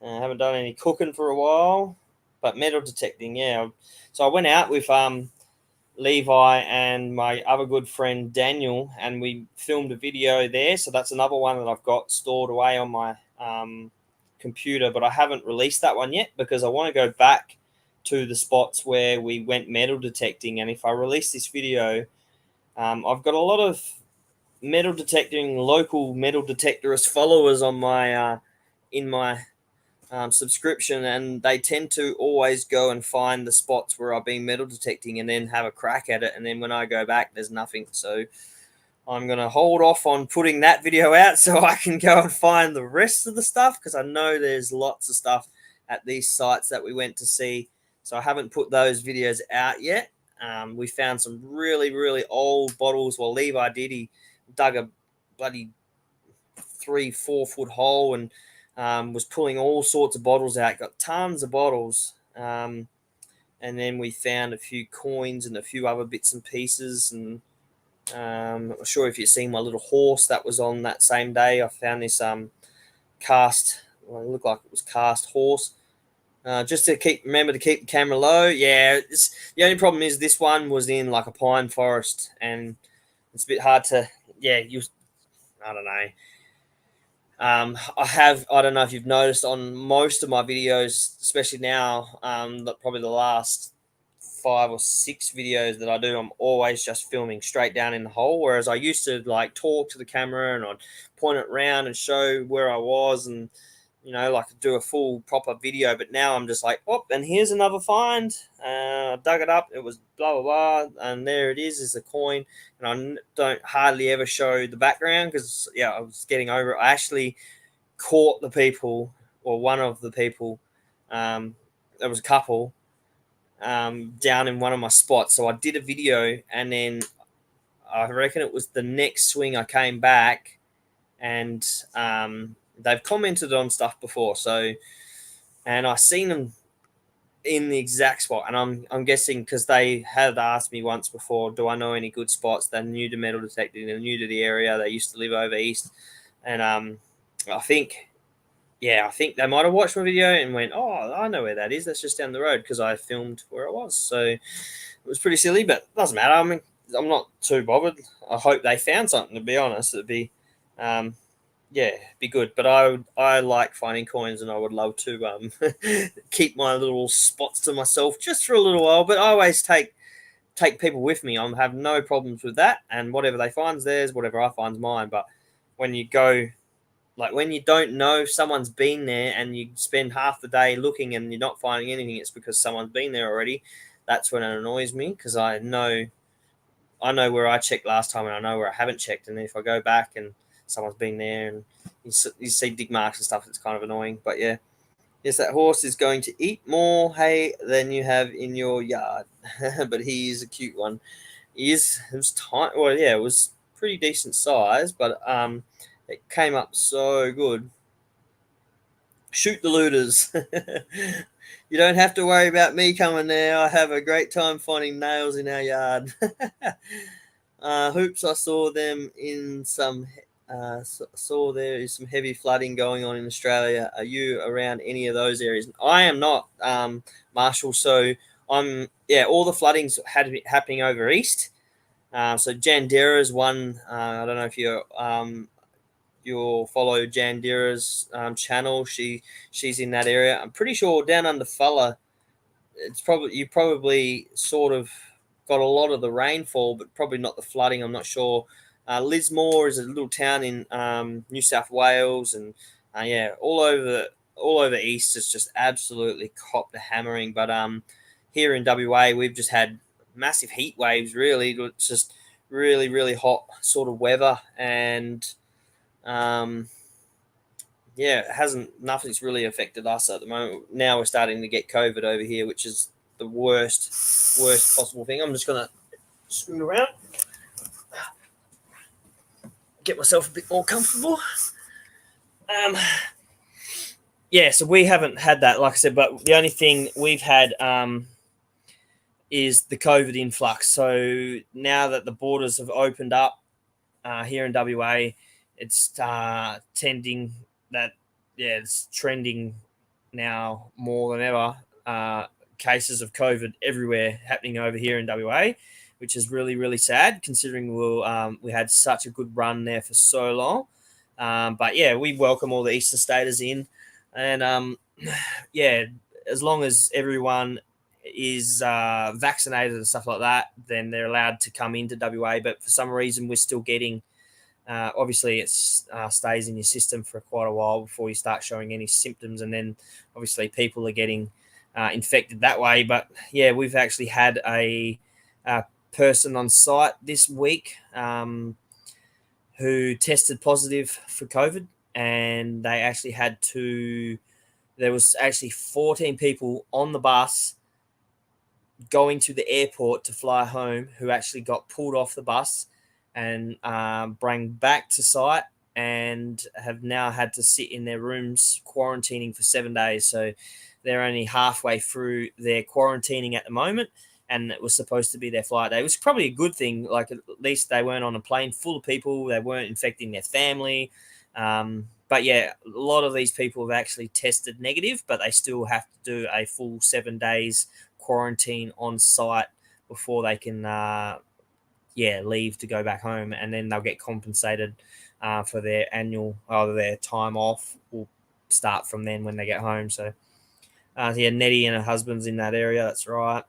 Haven't done any cooking for a while, but metal detecting, yeah. So I went out with Levi and my other good friend Daniel, and we filmed a video there. So that's another one that I've got stored away on my computer, but I haven't released that one yet because I want to go back to the spots where we went metal detecting. And if I release this video, I've got a lot of metal detecting, local metal detectorist followers on my in my subscription, and they tend to always go and find the spots where I've been metal detecting and then have a crack at it, and then when I go back there's nothing. So I'm going to hold off on putting that video out so I can go and find the rest of the stuff, because I know there's lots of stuff at these sites that we went to see. So I haven't put those videos out yet. We found some really, really old bottles. Well, Levi did. He dug a bloody 3-4 foot hole and was pulling all sorts of bottles out. Got tons of bottles. And then we found a few coins and a few other bits and pieces. And I'm not sure if you've seen my little horse that was on that same day. I found this cast, well, it looked like it was cast horse. Just to remember to keep the camera low. Yeah, the only problem is this one was in like a pine forest, and it's a bit hard to, I don't know. I don't know if you've noticed on most of my videos, especially now, probably the last 5 or 6 videos that I do, I'm always just filming straight down in the hole. Whereas I used to like talk to the camera and I'd point it around and show where I was, and like do a full proper video. But now I'm just like, oh, and here's another find. I dug it up. It was blah, blah, blah. And there it is a coin. And I don't hardly ever show the background because, I was getting over it. I actually caught the people, or one of the people. There was a couple down in one of my spots. So I did a video, and then I reckon it was the next swing I came back, and they've commented on stuff before. So, and I seen them in the exact spot, and I'm guessing because they had asked me once before, do I know any good spots? They're new to metal detecting, they're new to the area, they used to live over east, and I think they might have watched my video and went, oh, I know where that is. That's just down the road, because I filmed where it was. So it was pretty silly, but it doesn't matter. I mean, I'm not too bothered. I hope they found something, to be honest. It'd be, be good. But I like finding coins, and I would love to keep my little spots to myself just for a little while. But I always take people with me. I have no problems with that. And whatever they find's theirs, whatever I find's mine. But when you go, like when you don't know if someone's been there and you spend half the day looking and you're not finding anything, it's because someone's been there already. That's when it annoys me, because I know where I checked last time, and I know where I haven't checked. And if I go back and someone's been there and you see dig marks and stuff, it's kind of annoying. But yeah, yes, that horse is going to eat more hay than you have in your yard. But he is a cute one. It was tiny. Well, yeah, it was pretty decent size, but it came up so good. Shoot the looters. You don't have to worry about me coming there. I have a great time finding nails in our yard. Hoops, I saw them in some. Saw there is some heavy flooding going on in Australia. Are you around any of those areas? I am not, Marshall. So all the floodings had happening over east. So Jandera is one. I don't know if you'll follow Jandira's channel. She's in that area. I'm pretty sure down under Fulla, you probably sort of got a lot of the rainfall, but probably not the flooding. I'm not sure. Lismore is a little town in New South Wales, and all over east, it's just absolutely copped a hammering. But here in WA, we've just had massive heat waves. Really, it's just really, really hot sort of weather, and nothing's really affected us at the moment. Now we're starting to get COVID over here, which is the worst possible thing. I'm just gonna swing around, get myself a bit more comfortable. So we haven't had that, like I said, but the only thing we've had is the COVID influx. So now that the borders have opened up here in WA, it's it's trending now more than ever. Cases of COVID everywhere happening over here in WA, which is really, really sad, considering we had such a good run there for so long. But yeah, we welcome all the Eastern Staters in, and as long as everyone is vaccinated and stuff like that, then they're allowed to come into WA. But for some reason, we're still getting. Obviously, it stays in your system for quite a while before you start showing any symptoms, and then obviously people are getting infected that way. But yeah, we've actually had a person on site this week who tested positive for COVID, and they actually had to. There was actually 14 people on the bus going to the airport to fly home who actually got pulled off the bus and bring back to site, and have now had to sit in their rooms quarantining for 7 days. So they're only halfway through their quarantining at the moment, and it was supposed to be their flight day. It was probably a good thing. Like, at least they weren't on a plane full of people. They weren't infecting their family. But yeah, a lot of these people have actually tested negative, but they still have to do a full 7 days quarantine on site before they can leave to go back home, and then they'll get compensated for their their time off will start from then when they get home. So Nettie and her husband's in that area, that's right.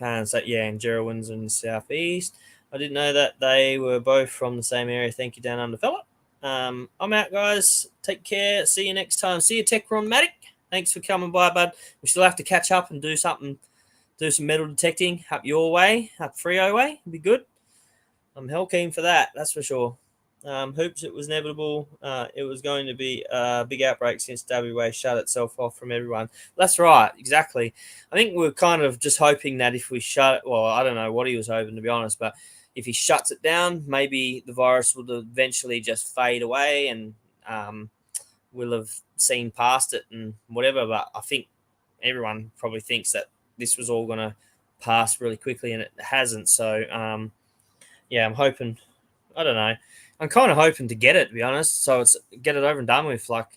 And Gerwin's in the southeast. I didn't know that they were both from the same area. Thank you, down under fella. I'm out, guys. Take care. See you next time. See you, Techronmatic. Thanks for coming by, bud. We still have to catch up and do some metal detecting up your way, up Freo way. It'd be good. I'm hell keen for that, that's for sure. Hoops, it was inevitable. It was going to be a big outbreak since WA shut itself off from everyone. That's right, exactly. I think we're kind of just hoping that if we I don't know what he was hoping, to be honest, but if he shuts it down, maybe the virus will eventually just fade away, and we'll have seen past it and whatever. But I think everyone probably thinks that this was all going to pass really quickly, and it hasn't. So, yeah, I'm hoping. I don't know. I'm kind of hoping to get it, to be honest. So it's get it over and done with. Like,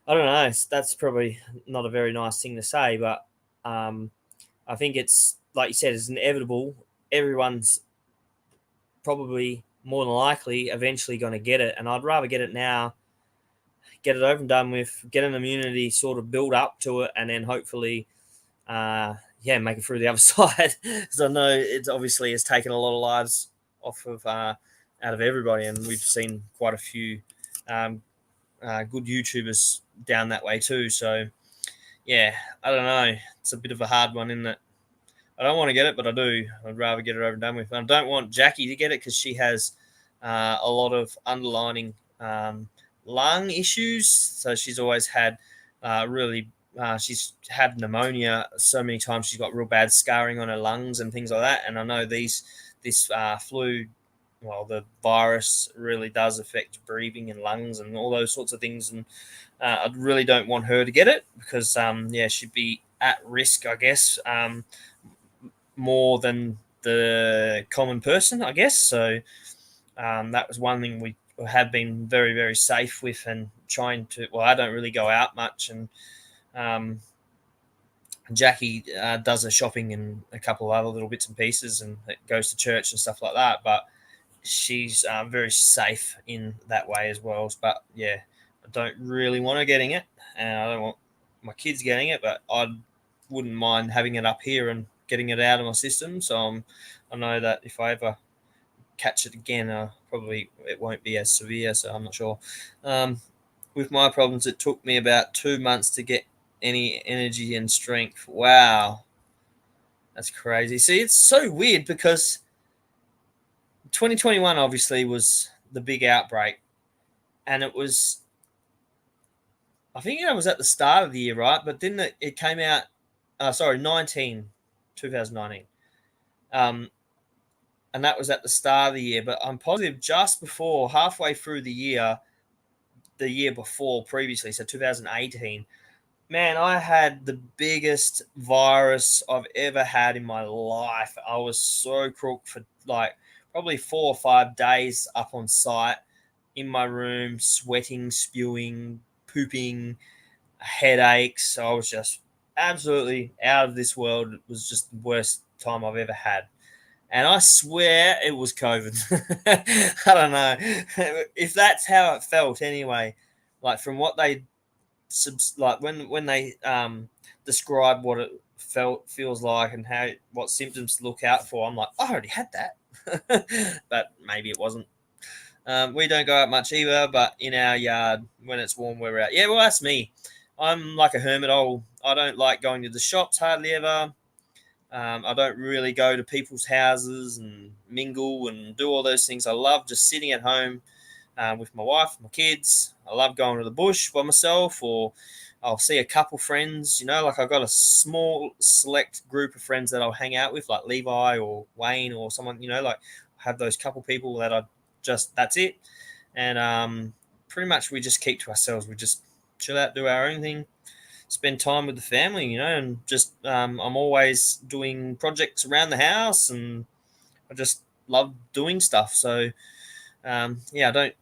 I don't know. That's probably not a very nice thing to say, but I think it's like you said, it's inevitable. Everyone's probably more than likely eventually going to get it, and I'd rather get it now, get it over and done with, get an immunity sort of build up to it, and then hopefully, make it through the other side. Because I know it obviously has taken a lot of lives off of out of everybody, and we've seen quite a few good YouTubers down that way too. So yeah, I don't know. It's a bit of a hard one, isn't it? I don't want to get it, but I do. I'd rather get it over and done with. I don't want Jackie to get it because she has a lot of underlining lung issues. So she's always had she's had pneumonia so many times. She's got real bad scarring on her lungs and things like that. And I know this flu, well, the virus really does affect breathing and lungs and all those sorts of things. And I really don't want her to get it because, she'd be at risk, I guess, more than the common person, I guess. So that was one thing we have been very, very safe with and trying to. Well, I don't really go out much, and Jackie does her shopping and a couple of other little bits and pieces, and goes to church and stuff like that. But she's very safe in that way as well. But yeah, I don't really want her getting it, and I don't want my kids getting it, but I wouldn't mind having it up here and getting it out of my system. So I know that if I ever catch it again, probably it won't be as severe. So I'm not sure. With my problems, it took me about 2 months to get any energy and strength. Wow. That's crazy. See, it's so weird because 2021 obviously was the big outbreak, and it was, I think it was at the start of the year, right? But then it came out, 2019. And that was at the start of the year. But I'm positive just before, halfway through the year before previously, so 2018, man, I had the biggest virus I've ever had in my life. I was so crook for like probably 4 or 5 days up on site in my room, sweating, spewing, pooping, headaches. I was just absolutely out of this world. It was just the worst time I've ever had. And I swear it was COVID. I don't know if that's how it felt anyway. Like from what they when they describe what it feels like and what symptoms to look out for, I'm like, I already had that, but maybe it wasn't. We don't go out much either, but in our yard when it's warm, we're out. Yeah, well, that's me. I'm like a hermit. I don't like going to the shops hardly ever. I don't really go to people's houses and mingle and do all those things. I love just sitting at home with my wife, my kids. I love going to the bush by myself, or I'll see a couple friends. Like I've got a small select group of friends that I'll hang out with, like Levi or Wayne or someone. Like have those couple people that that's it. And pretty much we just keep to ourselves. We just chill out, do our own thing, spend time with the family, and just I'm always doing projects around the house, and I just love doing stuff. So I don't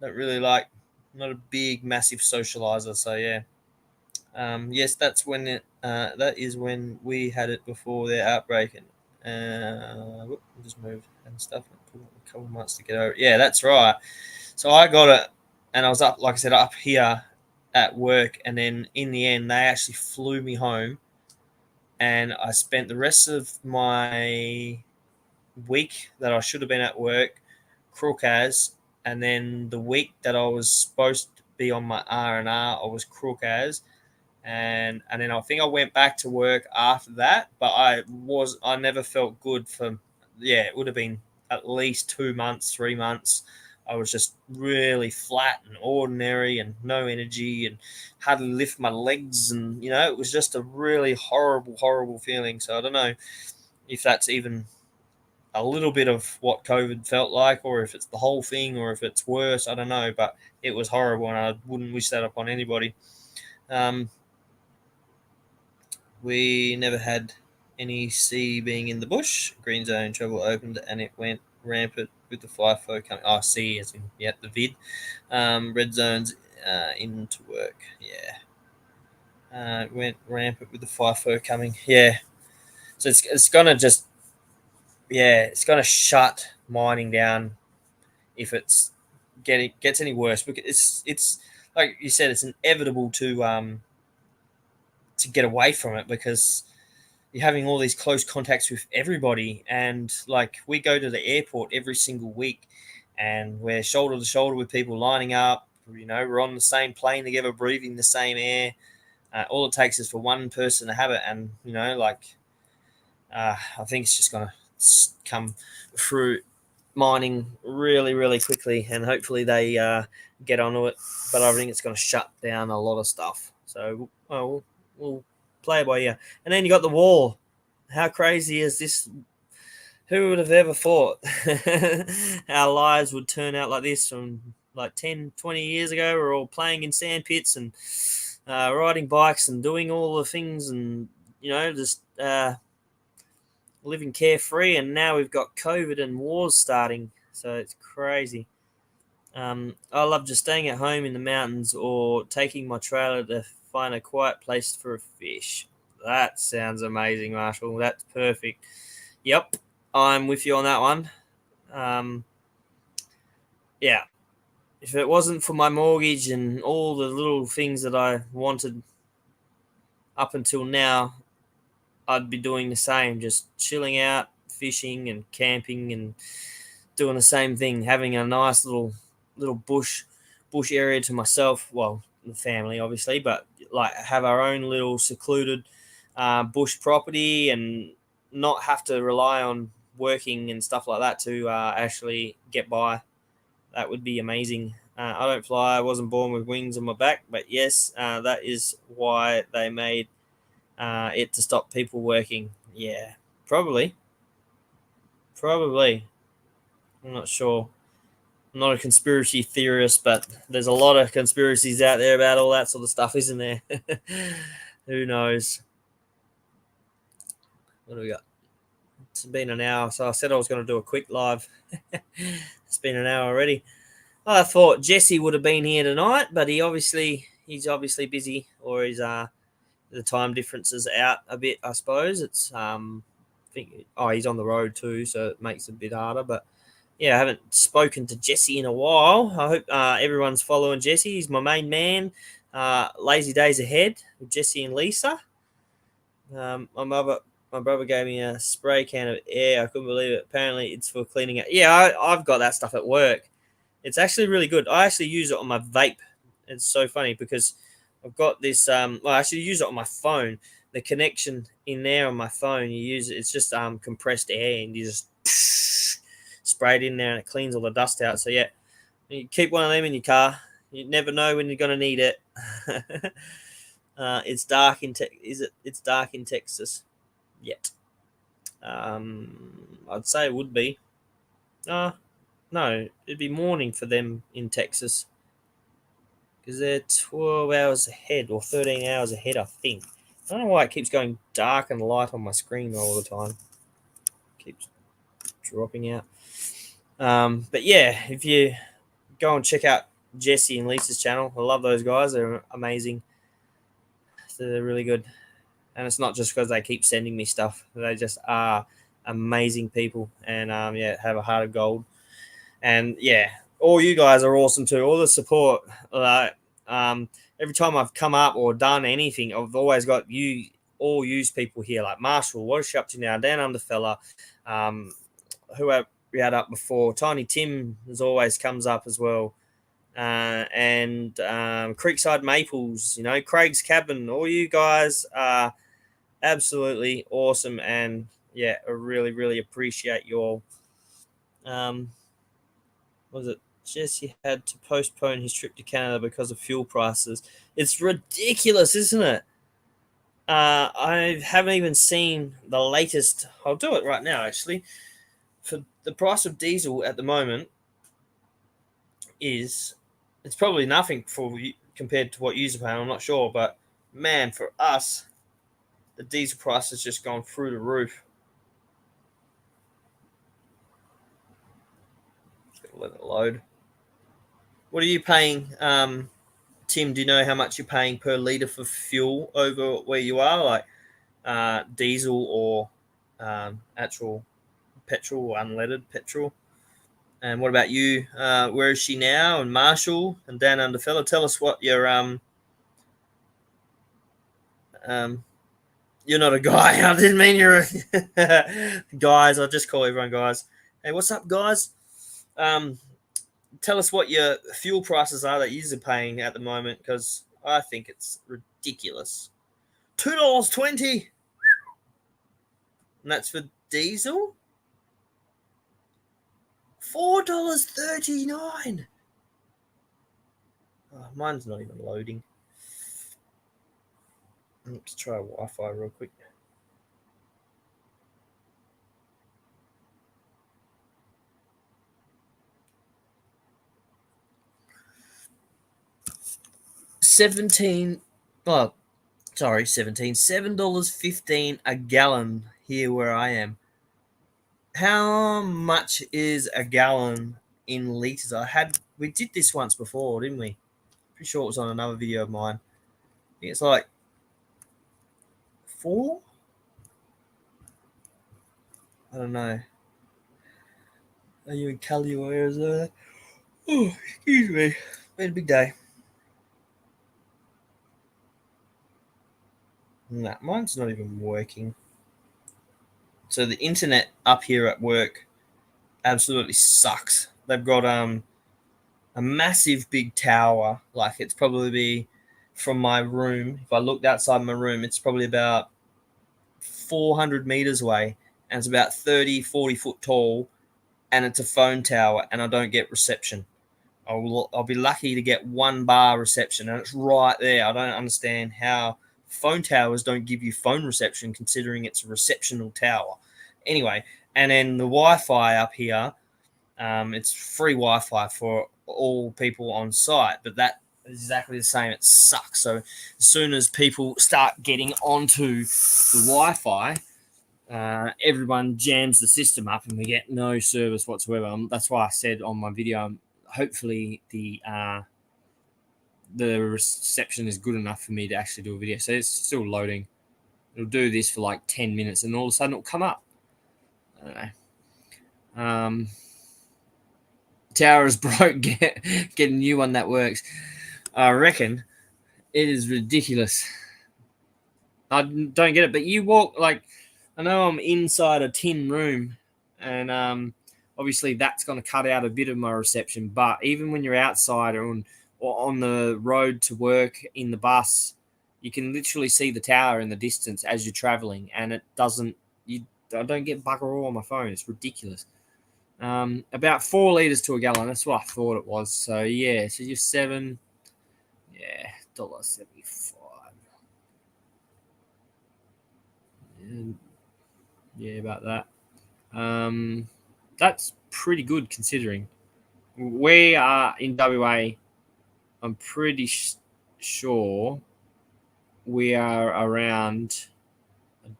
really like, not a big massive socializer. So yeah, yes, that's when that is when we had it before their outbreak, and just moved and stuff. It took a couple of months to get over it. Yeah, that's right. So I got it, and I was up, like I said, up here at work, and then in the end they actually flew me home, and I spent the rest of my week that I should have been at work crook as, and then the week that I was supposed to be on my R&R I was crook as, and then I think I went back to work after that, but I never felt good for, it would have been at least 2 months, 3 months. I was just really flat and ordinary and no energy and hardly lift my legs. And, it was just a really horrible, horrible feeling. So I don't know if that's even a little bit of what COVID felt like, or if it's the whole thing, or if it's worse. I don't know, but it was horrible, and I wouldn't wish that upon anybody. We never had any sea being in the bush. Green zone travel opened and it went rampant with the FIFO coming. Oh, sea as in, yeah, the vid. Red zones into work. Yeah. It went rampant with the FIFO coming. Yeah. So it's going to just, yeah, it's going to shut mining down if gets any worse. Because it's like you said, it's inevitable to get away from it because you're having all these close contacts with everybody. And like we go to the airport every single week and we're shoulder to shoulder with people lining up. We're on the same plane together, breathing the same air. All it takes is for one person to have it. And, I think it's just going to come through mining really, really quickly. And hopefully they get onto it. But I think it's going to shut down a lot of stuff. So we'll play it by ear. And then you got the war. How crazy is this? Who would have ever thought our lives would turn out like this from like 10, 20 years ago? We're all playing in sand pits and riding bikes and doing all the things and, just living carefree. And now we've got COVID and wars starting. So it's crazy. I love just staying at home in the mountains or taking my trailer to find a quiet place for a fish. That sounds amazing, Marshall. That's perfect. Yep, I'm with you on that one. Yeah, if it wasn't for my mortgage and all the little things that I wanted up until now, I'd be doing the same, just chilling out, fishing and camping and doing the same thing, having a nice little bush area to myself. Well, the family obviously, but like have our own little secluded bush property and not have to rely on working and stuff like that to actually get by. That would be amazing. I don't fly. I wasn't born with wings on my back, but yes, that is why they made it to stop people working. Yeah, probably. I'm not sure. I'm not a conspiracy theorist, but there's a lot of conspiracies out there about all that sort of stuff, isn't there? Who knows? What do we got? It's been an hour, so I said I was going to do a quick live. It's been an hour already. I thought Jesse would have been here tonight, but he's obviously busy, or he's the time difference is out a bit. I suppose it's he's on the road too, so it makes it a bit harder. But yeah, I haven't spoken to Jesse in a while. I hope everyone's following Jesse. He's my main man. Lazy days ahead with Jesse and Lisa. My brother gave me a spray can of air. I couldn't believe it. Apparently, it's for cleaning it. Yeah, I've got that stuff at work. It's actually really good. I actually use it on my vape. It's so funny because I've got this. I actually use it on my phone. The connection in there on my phone, you use it. It's just compressed air, and you just spray it in there, and it cleans all the dust out. So yeah, you keep one of them in your car. You never know when you're gonna need it. It's dark in It's dark in Texas yet. I'd say it would be. No, it'd be morning for them in Texas because they're 12 hours ahead or 13 hours ahead, I think. I don't know why it keeps going dark and light on my screen all the time. It keeps dropping out. But yeah, if you go and check out Jesse and Lisa's channel, I love those guys. They're amazing. They're really good. And it's not just because they keep sending me stuff. They just are amazing people and have a heart of gold. And yeah, all you guys are awesome too. All the support. Every time I've come up or done anything, I've always got you all used people here like Marshall. What is she up to now? Dan Underfella, who we had up before. Tiny Tim always comes up as well. And Creekside Maples, Craig's Cabin. All you guys are absolutely awesome. And yeah, I really, really appreciate you all. Was it Jesse had to postpone his trip to Canada because of fuel prices? It's ridiculous, isn't it? I haven't even seen the latest. I'll do it right now, actually. For the price of diesel at the moment it's probably nothing for you compared to what you're paying. I'm not sure, but man, for us, the diesel price has just gone through the roof. Just gonna let it load. What are you paying, Tim? Do you know how much you're paying per liter for fuel over where you are, like diesel or actual petrol or unleaded petrol? And what about you? Where is she now? And Marshall and Dan Underfellow, tell us what your you're not a guy. I didn't mean you're a guys. I'll just call everyone guys. Hey, what's up, guys? Tell us what your fuel prices are that you're paying at the moment, because I think it's ridiculous. $2.20, and that's for diesel. $4.39. Oh, mine's not even loading. Let's try Wi-Fi real quick. $7.15 a gallon here where I am. How much is a gallon in liters? We did this once before, didn't we? Pretty sure it was on another video of mine. I think it's like 4. I don't know. Are you in Cali or Arizona? Oh, excuse me. Been a big day. Nah, mine's not even working. So the internet up here at work absolutely sucks. They've got a massive big tower. Like, it's probably be from my room. If I looked outside my room, it's probably about 400 meters away, and it's about 30-40 foot tall, and it's a phone tower, and I don't get reception. I'll be lucky to get 1 bar reception, and it's right there. I don't understand how phone towers don't give you phone reception, considering it's a receptional tower. Anyway, and then the Wi-Fi up here, it's free Wi-Fi for all people on site, but that is exactly the same. It sucks. So as soon as people start getting onto the Wi-Fi, everyone jams the system up, and we get no service whatsoever. That's why I said on my video, hopefully the reception is good enough for me to actually do a video. So it's still loading. It'll do this for like 10 minutes, and all of a sudden it'll come up. I don't know. Tower is broke. Get a new one that works. I reckon it is ridiculous. I don't get it, but you walk, like, I know I'm inside a tin room, and obviously that's going to cut out a bit of my reception. But even when you're outside or on the road to work in the bus, you can literally see the tower in the distance as you're traveling, and it doesn't. I don't get bugger all on my phone. It's ridiculous. About 4 liters to a gallon. That's what I thought it was. So yeah, so you're $7. Yeah, $1.75. Yeah, about that. That's pretty good considering we are in WA. I'm pretty sure we are around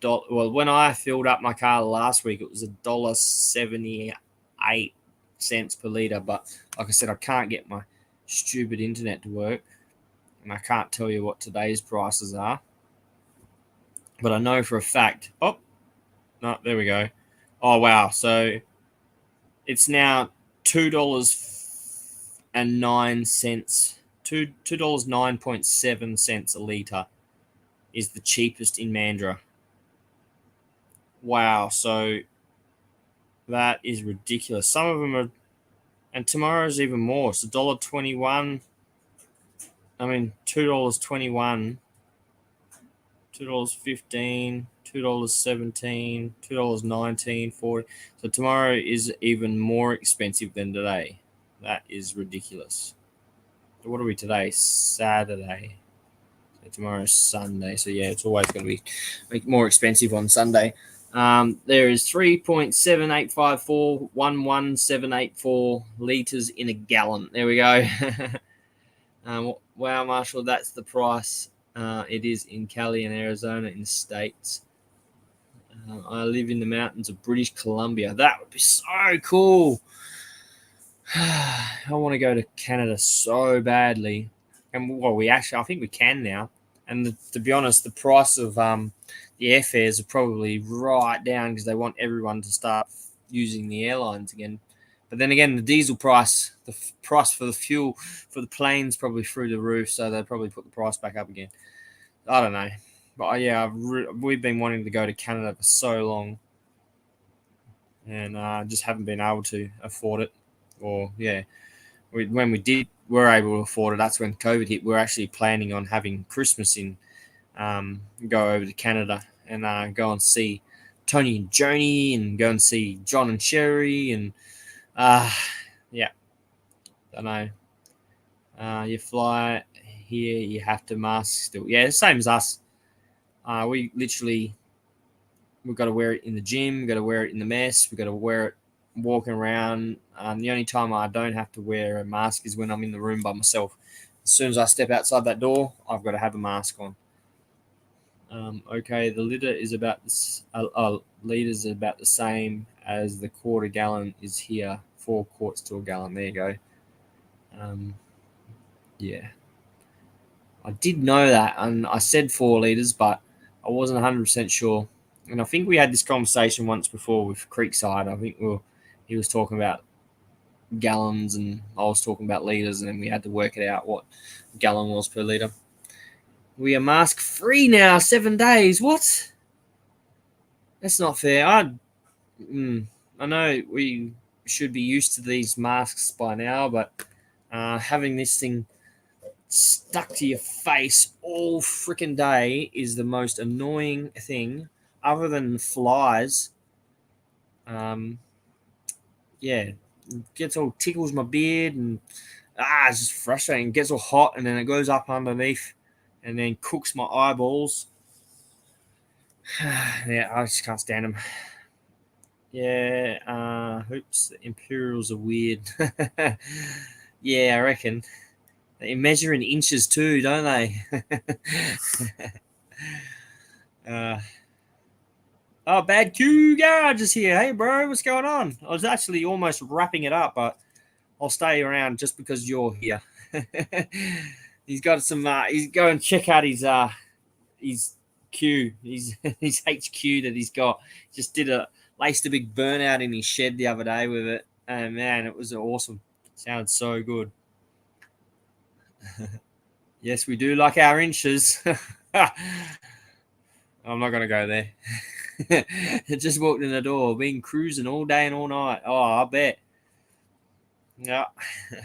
$1. Well, when I filled up my car last week, it was $1.78 per liter. But like I said, I can't get my stupid internet to work, and I can't tell you what today's prices are. But I know for a fact. Oh, no, there we go. Oh wow! So it's now $2.09. $2.09.7 a liter is the cheapest in Mandurah. Wow! So that is ridiculous. Some of them are, and tomorrow's even more. It's $1.21. I mean, $2.21, $2.15, $2.17, $2.19, $2.40. So tomorrow is even more expensive than today. That is ridiculous. So what are we today? Saturday. So tomorrow's Sunday. So yeah, it's always going to be more expensive on Sunday. There is 3.785411,784 liters in a gallon. There we go. Wow, Marshall, that's the price It is in Cali and Arizona in the States. I live in the mountains of British Columbia. That would be so cool. I want to go to Canada so badly. And well, I think we can now. And to be honest, the price of the airfares are probably right down because they want everyone to start using the airlines again. But then again, the diesel price, price for the fuel for the planes probably through the roof, so they'll probably put the price back up again. I don't know. But yeah, we've been wanting to go to Canada for so long and just haven't been able to afford it. Or, yeah, when we were able to afford it, that's when COVID hit. We're actually planning on having Christmas in, go over to Canada and go and see Tony and Joni and go and see John and Sherry and yeah, I know. You fly here, you have to mask still. Yeah, same as us. We've got to wear it in the gym, we've got to wear it in the mess, we've got to wear it walking around. The only time I don't have to wear a mask is when I'm in the room by myself. As soon as I step outside that door, I've got to have a mask on. Okay, the liter is about liters about the same as the quarter gallon is here. 4 quarts to a gallon. There you go. Yeah, I did know that, and I said 4 liters, but I wasn't 100% sure. And I think we had this conversation once before with Creekside. I think he was talking about gallons, and I was talking about liters, and then we had to work it out what a gallon was per liter. We are mask free now, 7 days. What? That's not fair. I know we should be used to these masks by now, but having this thing stuck to your face all freaking day is the most annoying thing, other than flies. Yeah, it tickles my beard and it's just frustrating. It gets all hot and then it goes up underneath and then cooks my eyeballs. Yeah, I just can't stand them. Yeah, oops, the Imperials are weird. Yeah, I reckon. They measure in inches too, don't they? Bad Q Garage is here. Hey, bro, what's going on? I was actually almost wrapping it up, but I'll stay around just because you're here. He's got some. He's go and check out his Q, his HQ that he's got. Just laced a big burnout in his shed the other day with it, and man, it was awesome. Sounds so good. Yes, we do like our inches. I'm not gonna go there. Just walked in the door, been cruising all day and all night. Oh, I bet. Yeah,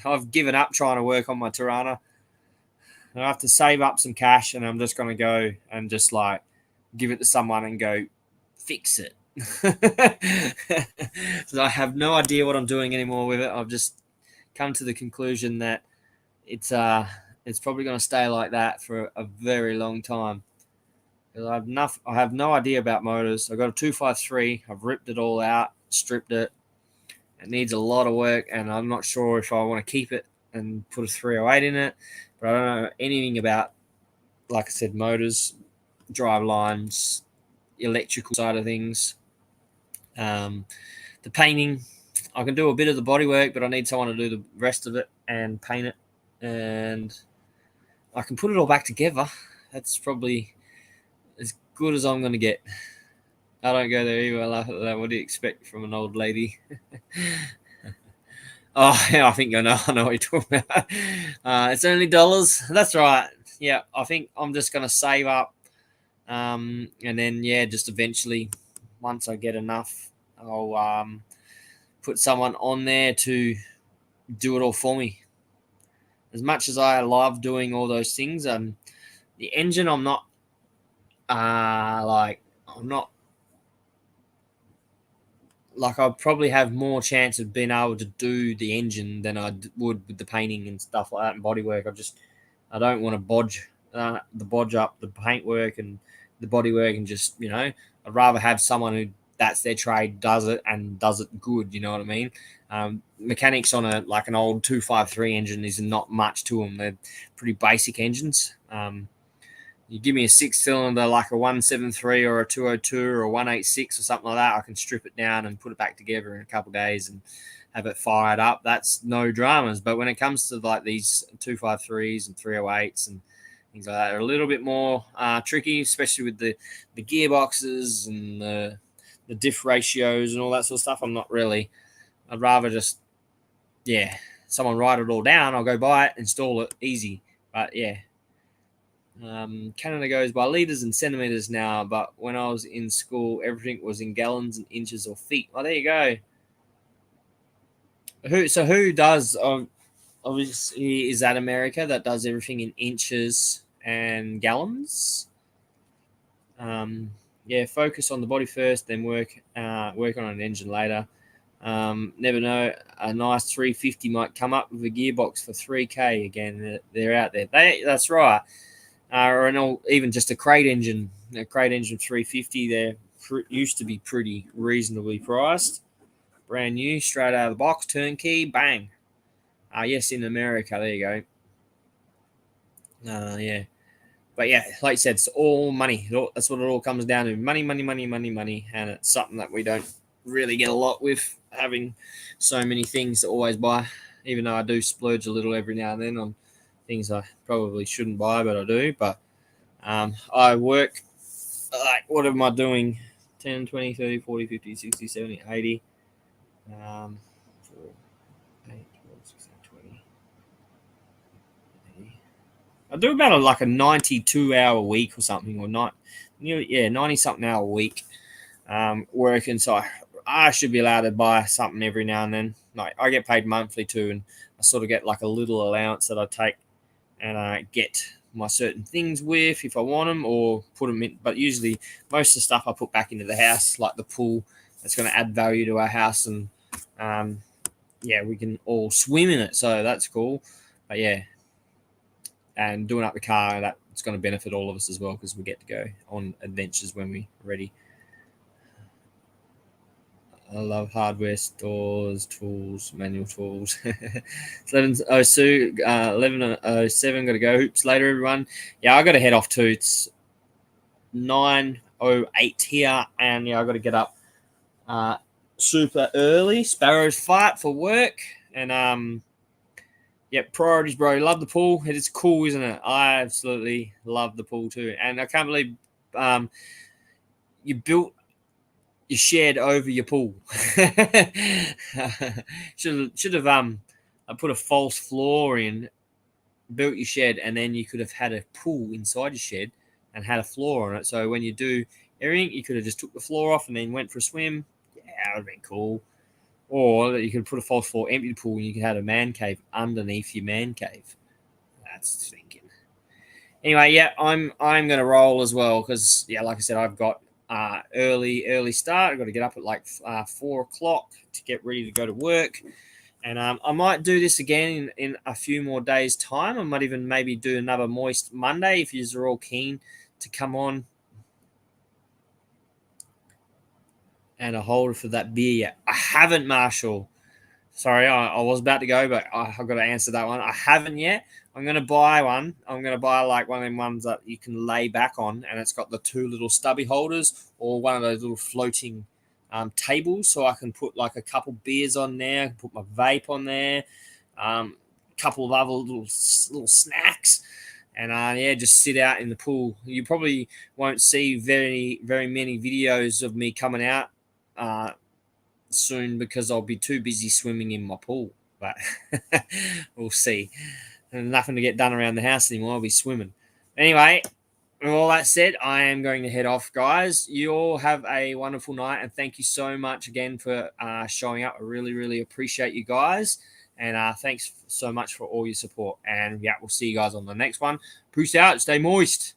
I've given up trying to work on my Tirana. I have to save up some cash, and I'm just gonna go and just like give it to someone and go fix it. So I have no idea what I'm doing anymore with it. I've just come to the conclusion that it's probably going to stay like that for a very long time. I have no idea about motors. I've got a 253. I've ripped it all out, stripped it. It needs a lot of work, and I'm not sure if I want to keep it and put a 308 in it. But I don't know anything about, like I said, motors, drive lines, electrical side of things. The painting, I can do a bit of the bodywork, but I need someone to do the rest of it and paint it. And I can put it all back together. That's probably as good as I'm going to get. I don't go there either. I laugh at that. What do you expect from an old lady? Oh, yeah, I think I know what you're talking about. It's only dollars. That's right. Yeah, I think I'm just going to save up. And then, yeah, just eventually, once I get enough, I'll put someone on there to do it all for me. As much as I love doing all those things, the engine, I'm not I'd probably have more chance of being able to do the engine than I would with the painting and stuff like that and bodywork. I don't want to bodge up the paintwork and the bodywork and just, I'd rather have someone who that's their trade, does it and does it good. You know what I mean? Mechanics on an old 253 engine is not much to them. They're pretty basic engines. You give me a 6-cylinder like a 173 or a 202 or a 186 or something like that, I can strip it down and put it back together in a couple of days and have it fired up. That's no dramas. But when it comes to like these 253s and 308s and things like that, are a little bit more tricky, especially with the gearboxes and the diff ratios and all that sort of stuff. I'd rather just, someone write it all down. I'll go buy it, install it, easy. But yeah. Canada goes by liters and centimeters now, but when I was in school, everything was in gallons and inches or feet. Well, there you go. Who does? Obviously, is that America that does everything in inches and gallons? Focus on the body first, then work on an engine later. Never know, a nice 350 might come up with a gearbox for 3K again. They're out there. That's right. Even just a crate engine 350. They used to be pretty reasonably priced, brand new, straight out of the box, turnkey, bang. Yes, in America, there you go. But yeah, like I said, it's all money. That's what it all comes down to: money, money, money, money, money. And it's something that we don't really get a lot with, having so many things to always buy. Even though I do splurge a little every now and then on things I probably shouldn't buy, but I do. But I work, like, what am I doing? 10, 20, 30, 40, 50, 60, 70, 80. 4, 8, 12, 16, 20. 80. I do about a 92-hour week or something, or 90-something hour week working. So I should be allowed to buy something every now and then. Like, I get paid monthly too, and I sort of get like a little allowance that I take and I get my certain things with if I want them, or put them in. But usually most of the stuff I put back into the house, like the pool, that's going to add value to our house, and we can all swim in it, so that's cool. But yeah, and doing up the car, that's going to benefit all of us as well, because we get to go on adventures when we're ready. I love hardware stores, tools, manual tools. 11:07, got to go. Hoops later, everyone. Yeah, I got to head off too. It's 9:08 here, and I got to get up super early. Sparrows fight for work, and priorities, bro. Love the pool. It is cool, isn't it? I absolutely love the pool too, and I can't believe you built your shed over your pool. should have I put a false floor in, built your shed, and then you could have had a pool inside your shed and had a floor on it. So when you do everything, you could have just took the floor off and then went for a swim. Yeah, that would have been cool. Or you could put a false floor, empty the pool, and you could have a man cave underneath your man cave. That's thinking. Anyway, yeah, I'm gonna roll as well, because like I said, I've got early start. I've got to get up at like 4 o'clock to get ready to go to work. And I might do this again in a few more days' time. I might even maybe do another Moist Monday if you're all keen to come on. And a holder for that beer yet. I haven't, Marshall. Sorry, I was about to go, but I've got to answer that one. I haven't yet. I'm going to buy one. I'm going to buy like one of them ones that you can lay back on, and it's got the 2 little stubby holders, or one of those little floating tables, so I can put like a couple beers on there, I can put my vape on there, a couple of other little snacks, and just sit out in the pool. You probably won't see very, very many videos of me coming out soon, because I'll be too busy swimming in my pool, but we'll see. And nothing to get done around the house anymore. I'll be swimming. Anyway, with all that said, I am going to head off, guys. You all have a wonderful night, and thank you so much again for showing up. I really, really appreciate you guys, and thanks so much for all your support. And we'll see you guys on the next one. Peace out. Stay moist.